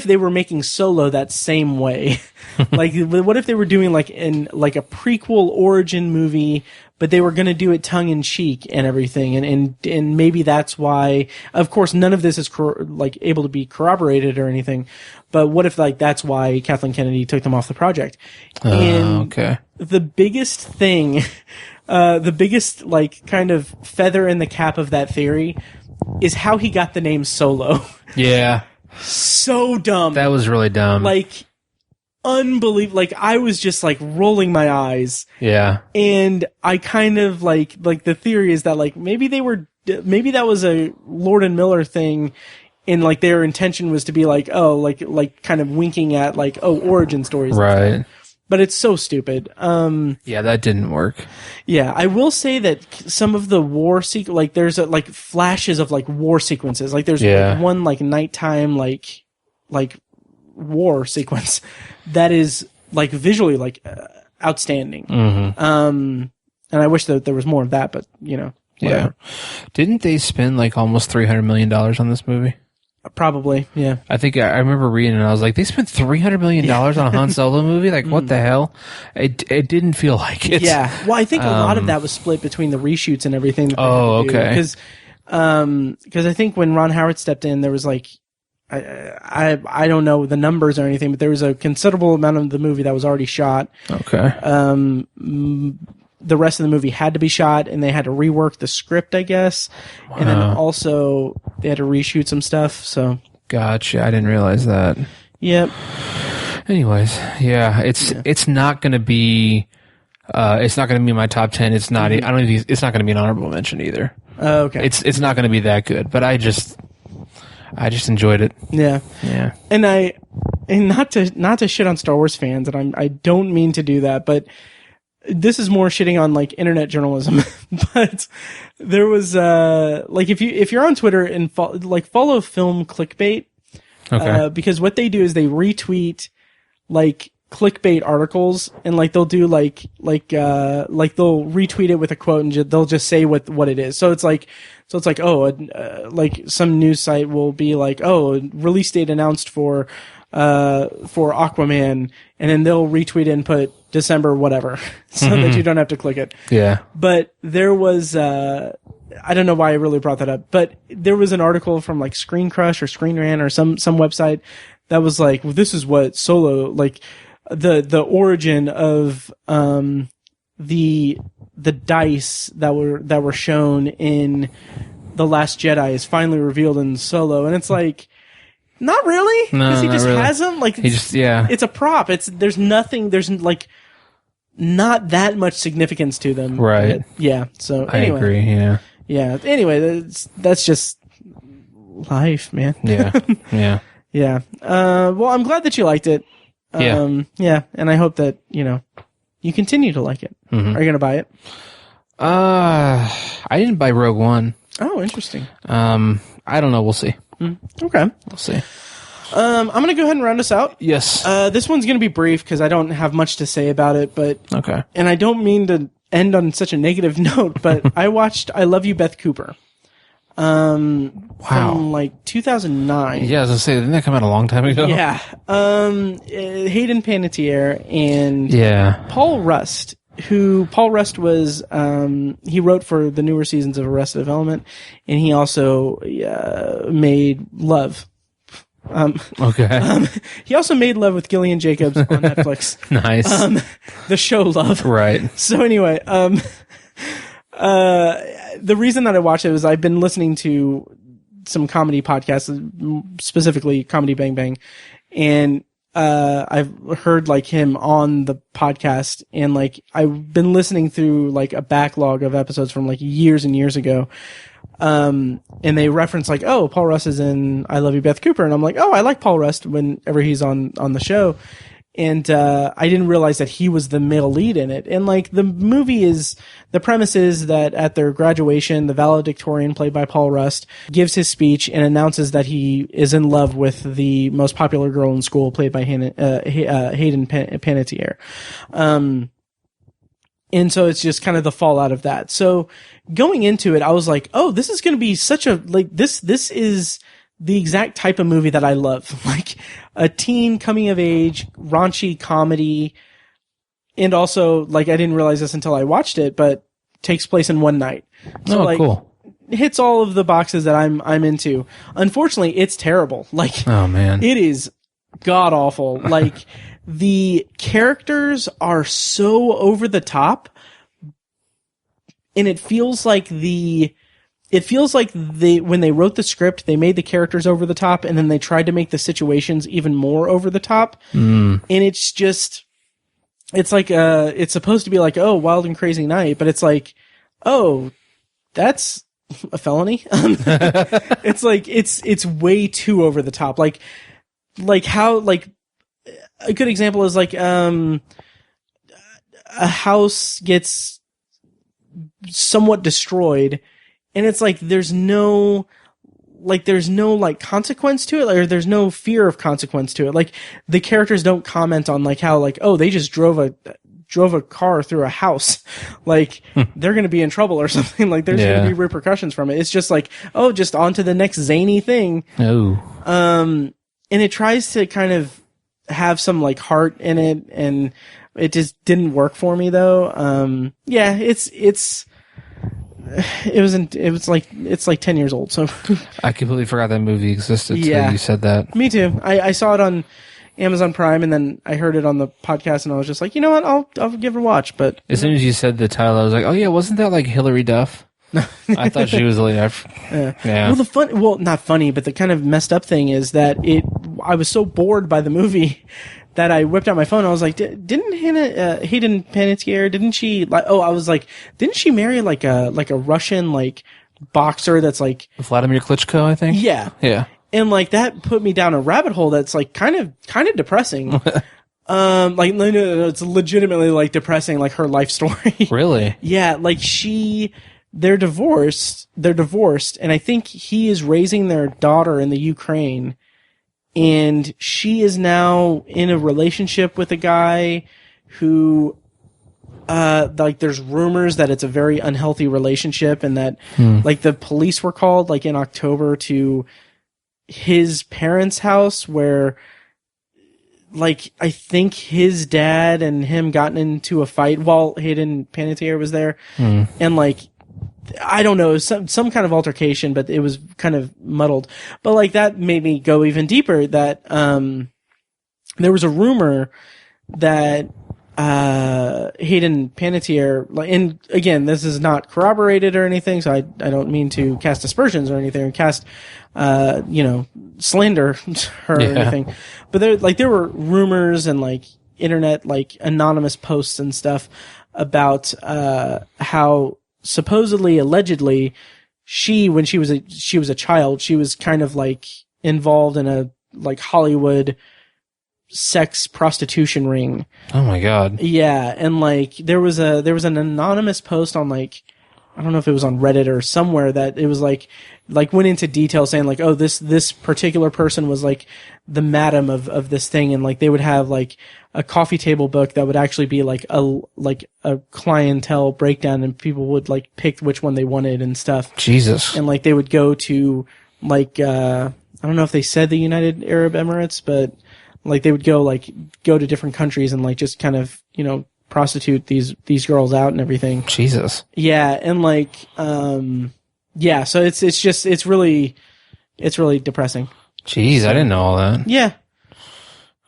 they were making Solo that same way? Like, what if they were doing, like, a prequel origin movie, but they were going to do it tongue in cheek and everything. And maybe that's why, of course, none of this is able to be corroborated or anything. But what if that's why Kathleen Kennedy took them off the project? Okay. The biggest thing, the biggest kind of feather in the cap of that theory is how he got the name Solo. Yeah. So dumb. That was really dumb. Unbelievable. I was just rolling my eyes. Yeah. And I kind of the theory is that maybe that was a Lord and Miller thing, and their intention was to be kind of winking at origin stories. Right. But it's so stupid. Yeah, that didn't work. Yeah, I will say that some of the war there's flashes of war sequences. There's one nighttime war sequence that is visually outstanding. Mm-hmm. And I wish that there was more of that, but whatever. Yeah. Didn't they spend almost $300 million on this movie? Probably, yeah. I think I remember reading it and I was like, they spent $300 million on a Han Solo movie? What the hell? It didn't feel like it. Yeah. Well, I think a lot of that was split between the reshoots and everything. That okay. Because I think when Ron Howard stepped in, there was I don't know the numbers or anything, but there was a considerable amount of the movie that was already shot. Okay. The rest of the movie had to be shot, and they had to rework the script, I guess. Wow. And then also they had to reshoot some stuff. So gotcha. I didn't realize that. Yep. Anyways, yeah, it's not going to be my top 10. It's not. Mm-hmm. I don't think it's not going to be an honorable mention either. Okay. It's not going to be that good, but I just enjoyed it. Yeah. Yeah. And not to shit on Star Wars fans, and I don't mean to do that, but this is more shitting on internet journalism. But there was if you're on Twitter and follow Film Clickbait, okay, because what they do is they retweet clickbait articles, and they'll do they'll retweet it with a quote, and they'll just say what it is. So it's some news site will be release date announced for Aquaman, and then they'll retweet it and put December whatever, so that you don't have to click it. Yeah. But there was I don't know why I really brought that up, but there was an article from Screen Crush or Screen Rant or some website that was well, this is what Solo the origin of the dice that were shown in The Last Jedi is finally revealed in Solo, and it's not really, because he just really has them. It's a prop. There's not that much significance to them. Right. Yeah. So anyway, I agree. Yeah. Yeah. Anyway, that's just life, man. Yeah. Yeah. Yeah. Well, I'm glad that you liked it. Yeah. Yeah. And I hope that you continue to like it. Mm-hmm. Are you gonna buy it? I didn't buy Rogue One. Oh, interesting. I don't know. We'll see. Okay. We'll see. I'm going to go ahead and round us out. Yes. This one's going to be brief because I don't have much to say about it, but okay. And I don't mean to end on such a negative note, but I watched I Love You, Beth Cooper. Wow. From 2009. Yeah, I was going to say, didn't that come out a long time ago? Yeah. Hayden Panettiere and Paul Rust, who Paul Rust was, he wrote for the newer seasons of Arrested Development, and he also made Love. Okay. He also made Love with Gillian Jacobs on Netflix. Nice. The show Love. Right. So anyway, the reason that I watched it was I've been listening to some comedy podcasts, specifically Comedy Bang Bang, and I've heard him on the podcast, and I've been listening through a backlog of episodes from years and years ago. And they reference oh, Paul Rust is in I Love You, Beth Cooper, and I'm oh, I like Paul Rust whenever he's on the show. And I didn't realize that he was the male lead in it. And the movie the premise is that at their graduation, the valedictorian, played by Paul Rust, gives his speech and announces that he is in love with the most popular girl in school, played by Hayden Panettiere. And so it's just kind of the fallout of that. So going into it, I was oh, this is going to be such a, this is the exact type of movie that I love. A teen coming of age, raunchy comedy. And also, I didn't realize this until I watched it, but takes place in one night. So, cool. Hits all of the boxes that I'm into. Unfortunately, it's terrible. Like, oh man, it is god awful. Like, the characters are so over the top, and it feels like when they wrote the script, they made the characters over the top, and then they tried to make the situations even more over the top. And it's just, it's like, it's supposed to be like, oh, Wild and Crazy Night, but it's like, oh, that's a felony. It's like, it's way too over the top. Like how, like, a good example is like, a house gets somewhat destroyed, and it's like there's no consequence to it, or there's no fear of consequence to it. Like, the characters don't comment on like how, like, oh, they just drove a car through a house, like they're going to be in trouble or something. Like, there's going to be repercussions from it. It's just like, oh, just on to the next zany thing. And it tries to kind of have some like heart in it, and it just didn't work for me though. It's like 10 years old. So I completely forgot that movie existed. Yeah, you said that. Me too. I saw it on Amazon Prime, and then I heard it on the podcast, and I was just like, you know what, I'll give it a watch. But as soon as you said the title, I was like, oh yeah, wasn't that like Hillary Duff? I thought she was like, yeah. Well, not funny, but the kind of messed up thing is that I was so bored by the movie that I whipped out my phone. I was like, didn't Hayden Panettiere, didn't she marry like a Russian like boxer that's like Vladimir Klitschko, I think? Yeah. And like that put me down a rabbit hole that's like kind of depressing. Like no, it's legitimately like depressing, like her life story. Really? Yeah, like they're divorced, and I think he is raising their daughter in the Ukraine, and she is now in a relationship with a guy who, like, there's rumors that it's a very unhealthy relationship, and that, like, the police were called, like, in October to his parents' house where, like, I think his dad and him gotten into a fight while Hayden Panettiere was there, and, like, I don't know, some kind of altercation, but it was kind of muddled. But like that made me go even deeper, that there was a rumor that Hayden Panettiere, and again, this is not corroborated or anything, so I don't mean to cast aspersions or anything, or cast slander her or anything. But there were rumors and like internet, like anonymous posts and stuff about how supposedly, allegedly, when she was a child, she was kind of like involved in a like Hollywood sex prostitution ring. Oh my god. Yeah, and like there was an anonymous post on, like, I don't know if it was on Reddit or somewhere, that it was like went into detail saying like, oh, this particular person was like the madam of this thing, and like they would have like a coffee table book that would actually be like a clientele breakdown, and people would like pick which one they wanted and stuff. Jesus. And like they would go to like I don't know if they said the United Arab Emirates, but like they would go to different countries and like just kind of, prostitute these girls out and everything. Jesus. Yeah, and like so it's really depressing. Jeez, I didn't know all that. Yeah.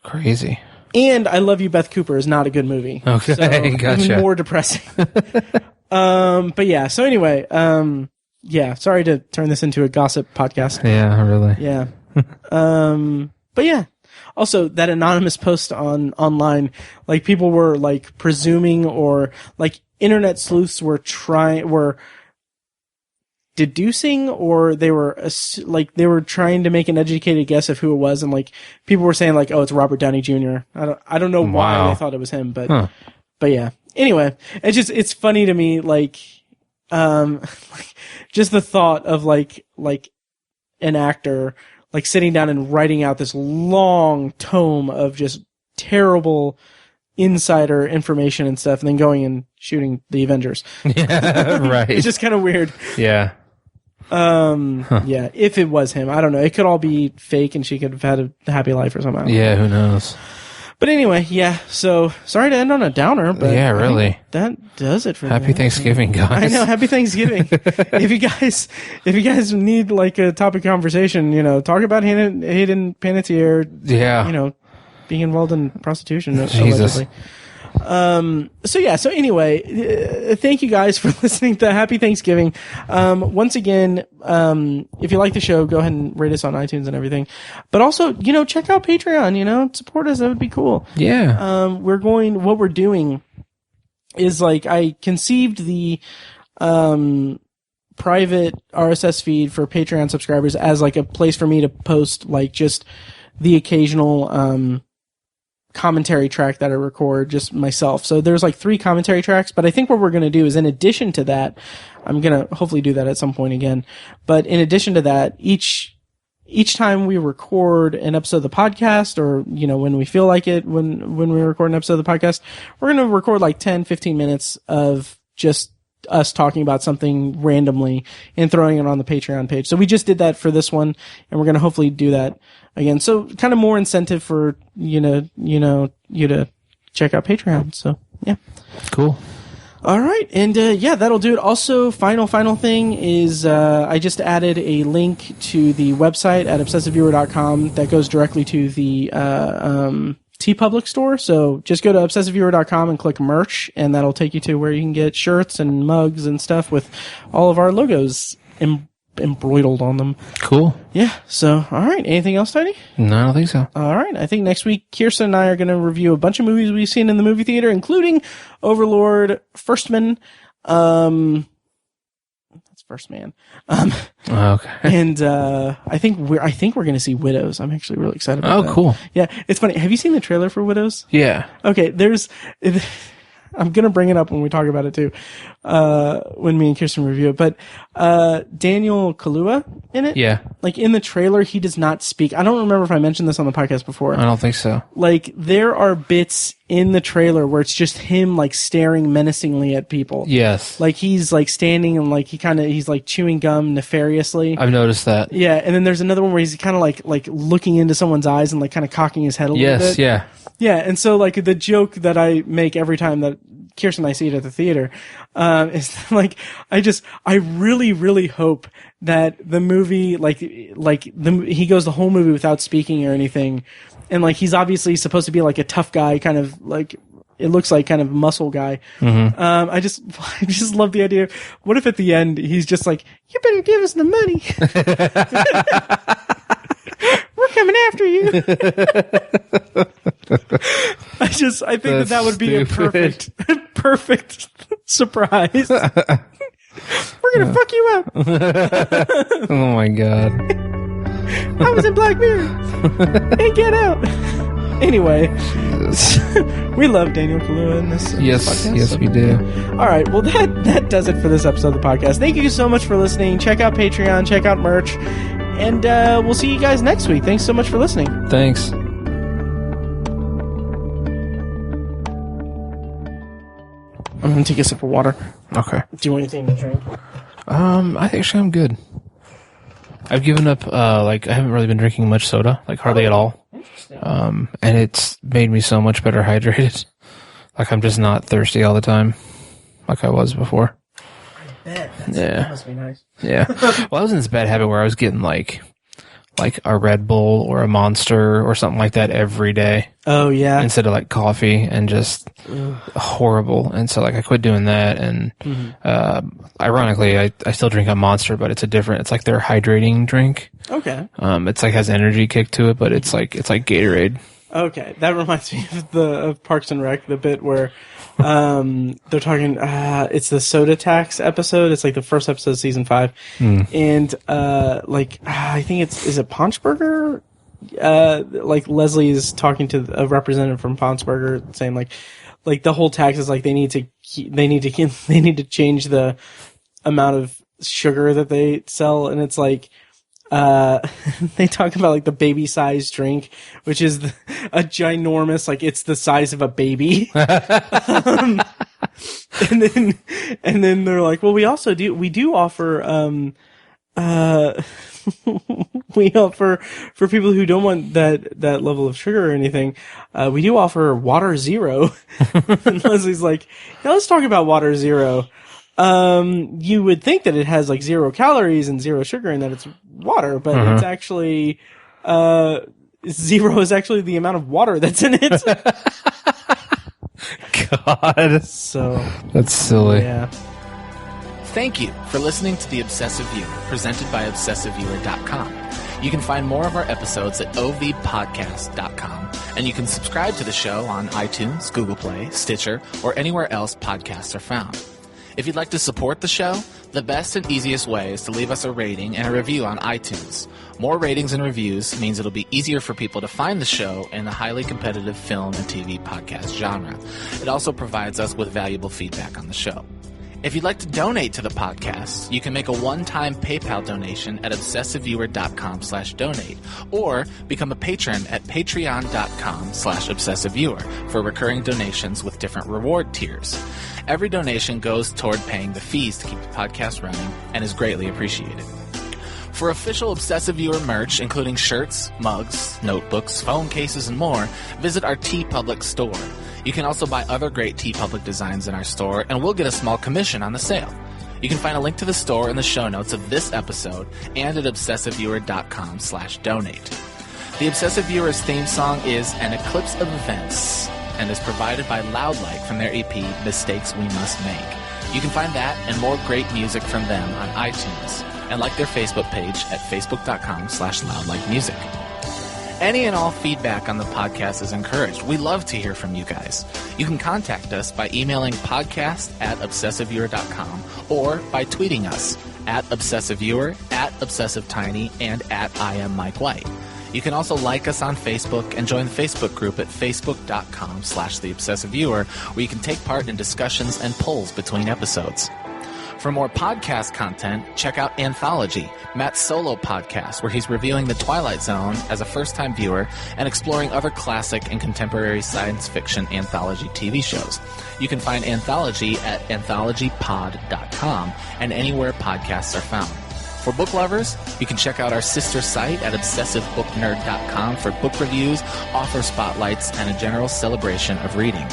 Crazy. And I Love You, Beth Cooper is not a good movie. Okay, so gotcha. Even more depressing. But yeah, so anyway, sorry to turn this into a gossip podcast. Yeah, really. Yeah. But yeah. Also, that anonymous post online, like people were like presuming, or like internet sleuths were deducing, or they were trying to make an educated guess of who it was, and like people were saying like, oh, it's Robert Downey Jr. I don't know why they thought it was him, but yeah. Anyway, it's funny to me, like just the thought of like an actor like sitting down and writing out this long tome of just terrible insider information and stuff, and then going and shooting the Avengers. Yeah, right. It's just kind of weird. Yeah. Yeah, if it was him, I don't know. It could all be fake, and she could have had a happy life or something. Yeah, who knows? But anyway, yeah, so sorry to end on a downer, but yeah, really. That does it for Happy Thanksgiving, guys. I know, happy Thanksgiving. If you guys need like a topic conversation, talk about Hayden Panettiere, being involved in prostitution. Jesus. Allegedly. So anyway, thank you guys for listening to Happy Thanksgiving. Once again, if you like the show, go ahead and rate us on iTunes and everything. But also, check out Patreon, support us. That would be cool. Yeah. What we're doing is like, I conceived the, private RSS feed for Patreon subscribers as like a place for me to post like just the occasional, commentary track that I record just myself. So there's like 3 commentary tracks, but I think what we're going to do is, in addition to that, I'm going to hopefully do that at some point again. But in addition to that, each time we record an episode of the podcast, or, when we feel like it, when we record an episode of the podcast, we're going to record like 10, 15 minutes of just us talking about something randomly and throwing it on the Patreon page. So we just did that for this one, and we're going to hopefully do that again. So kind of more incentive for, you to check out Patreon. So yeah. Cool. All right. And, that'll do it. Also, final thing is, I just added a link to the website at obsessiveviewer.com that goes directly to the, TeePublic store. So just go to obsessiveviewer.com and click merch, and that'll take you to where you can get shirts and mugs and stuff with all of our logos embroidered on them. Cool. Yeah. So, all right. Anything else, Tiny? No, I don't think so. All right. I think next week, Kirsten and I are going to review a bunch of movies we've seen in the movie theater, including Overlord, First Man. That's First Man. Okay. And I think we're going to see Widows. I'm actually really excited about that. Oh, cool. Yeah. It's funny. Have you seen the trailer for Widows? Yeah. Okay. I'm going to bring it up when we talk about it too, when me and Kirsten review it. But Daniel Kaluuya in it? Yeah. Like, in the trailer, he does not speak. I don't remember if I mentioned this on the podcast before. I don't think so. Like, there are bits in the trailer where it's just him, like, staring menacingly at people. Yes. Like, he's, like, standing and, like, he's, like, chewing gum nefariously. I've noticed that. Yeah, and then there's another one where he's kind of, like looking into someone's eyes and, like, kind of cocking his head a little bit. Yes, yeah. Yeah, and so, like, the joke that I make every time that Kirsten and I see it at the theater, is like, I really, really hope that the movie, he goes the whole movie without speaking or anything. And like, he's obviously supposed to be like a tough guy, kind of like, it looks like kind of muscle guy. Mm-hmm. I just love the idea. What if at the end he's just like, you better give us the money. We're coming after you. I think that would be stupid. a perfect surprise. We're gonna fuck you up. Oh my god. I was in Black Mirror. Hey, get out. Anyway, we love Daniel Kaluuya in this podcast. Yes, we do. All right, well, that does it for this episode of the podcast. Thank you so much for listening. Check out Patreon, check out merch, and we'll see you guys next week. Thanks so much for listening. Thanks. I'm going to take a sip of water. Okay. Do you want anything to drink? Actually, I'm good. I've given up, I haven't really been drinking much soda, like hardly at all. And it's made me so much better hydrated. Like, I'm just not thirsty all the time, like I was before. I bet. Yeah. That must be nice. Yeah. Well, I was in this bad habit where I was getting like a Red Bull or a Monster or something like that every day. Oh, yeah. Instead of like coffee, and just horrible. And so like I quit doing that, and ironically I still drink a Monster, but it's like their hydrating drink. Okay. It's like has energy kick to it, but it's like Gatorade. Okay. That reminds me of Parks and Rec, the bit where they're talking, it's the soda tax episode. It's like the first episode of season 5. And, I think is it Paunchburger? Like Leslie is talking to a representative from Paunchburger saying like the whole tax is like they need to change the amount of sugar that they sell. And it's like, they talk about like the baby size drink, which is a ginormous, like it's the size of a baby. And then they're like, well, we do offer, we offer, for people who don't want that level of sugar or anything, we do offer Water Zero. And Leslie's like, yeah, let's talk about Water Zero. You would think that it has like 0 calories and 0 sugar and that it's water, but it's actually, 0 is actually the amount of water that's in it. God. So. That's silly. Yeah. Thank you for listening to The Obsessive Viewer, presented by ObsessiveViewer.com. You can find more of our episodes at ovpodcast.com, and you can subscribe to the show on iTunes, Google Play, Stitcher, or anywhere else podcasts are found. If you'd like to support the show, the best and easiest way is to leave us a rating and a review on iTunes. More ratings and reviews means it'll be easier for people to find the show in the highly competitive film and TV podcast genre. It also provides us with valuable feedback on the show. If you'd like to donate to the podcast, you can make a one-time PayPal donation at obsessiveviewer.com/donate or become a patron at patreon.com/obsessiveviewer for recurring donations with different reward tiers. Every donation goes toward paying the fees to keep the podcast running and is greatly appreciated. For official Obsessive Viewer merch, including shirts, mugs, notebooks, phone cases, and more, visit our TeePublic store. You can also buy other great TeePublic designs in our store, and we'll get a small commission on the sale. You can find a link to the store in the show notes of this episode and at obsessiveviewer.com/donate. The Obsessive Viewer's theme song is An Eclipse of Events and is provided by Loudlight from their EP, Mistakes We Must Make. You can find that and more great music from them on iTunes, and like their Facebook page at facebook.com/loudlightmusic. Any and all feedback on the podcast is encouraged. We love to hear from you guys. You can contact us by emailing podcast@obsessiveviewer.com or by tweeting us at obsessiveviewer, at obsessivetiny, and at IamMikeWhite. You can also like us on Facebook and join the Facebook group at facebook.com/theobsessiveviewer, where you can take part in discussions and polls between episodes. For more podcast content, check out Anthology, Matt's solo podcast, where he's reviewing The Twilight Zone as a first-time viewer and exploring other classic and contemporary science fiction anthology TV shows. You can find Anthology at anthologypod.com and anywhere podcasts are found. For book lovers, you can check out our sister site at obsessivebooknerd.com for book reviews, author spotlights, and a general celebration of reading.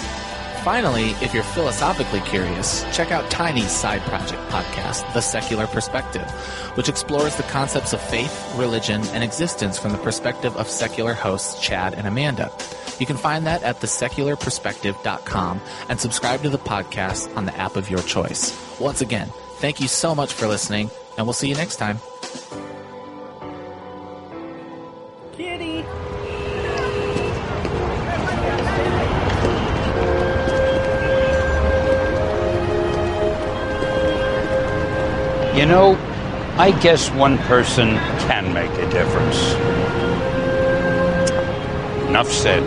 Finally, if you're philosophically curious, check out Tiny's side project podcast, The Secular Perspective, which explores the concepts of faith, religion, and existence from the perspective of secular hosts Chad and Amanda. You can find that at thesecularperspective.com and subscribe to the podcast on the app of your choice. Once again, thank you so much for listening, and we'll see you next time. Kitty! You know, I guess one person can make a difference. Enough said.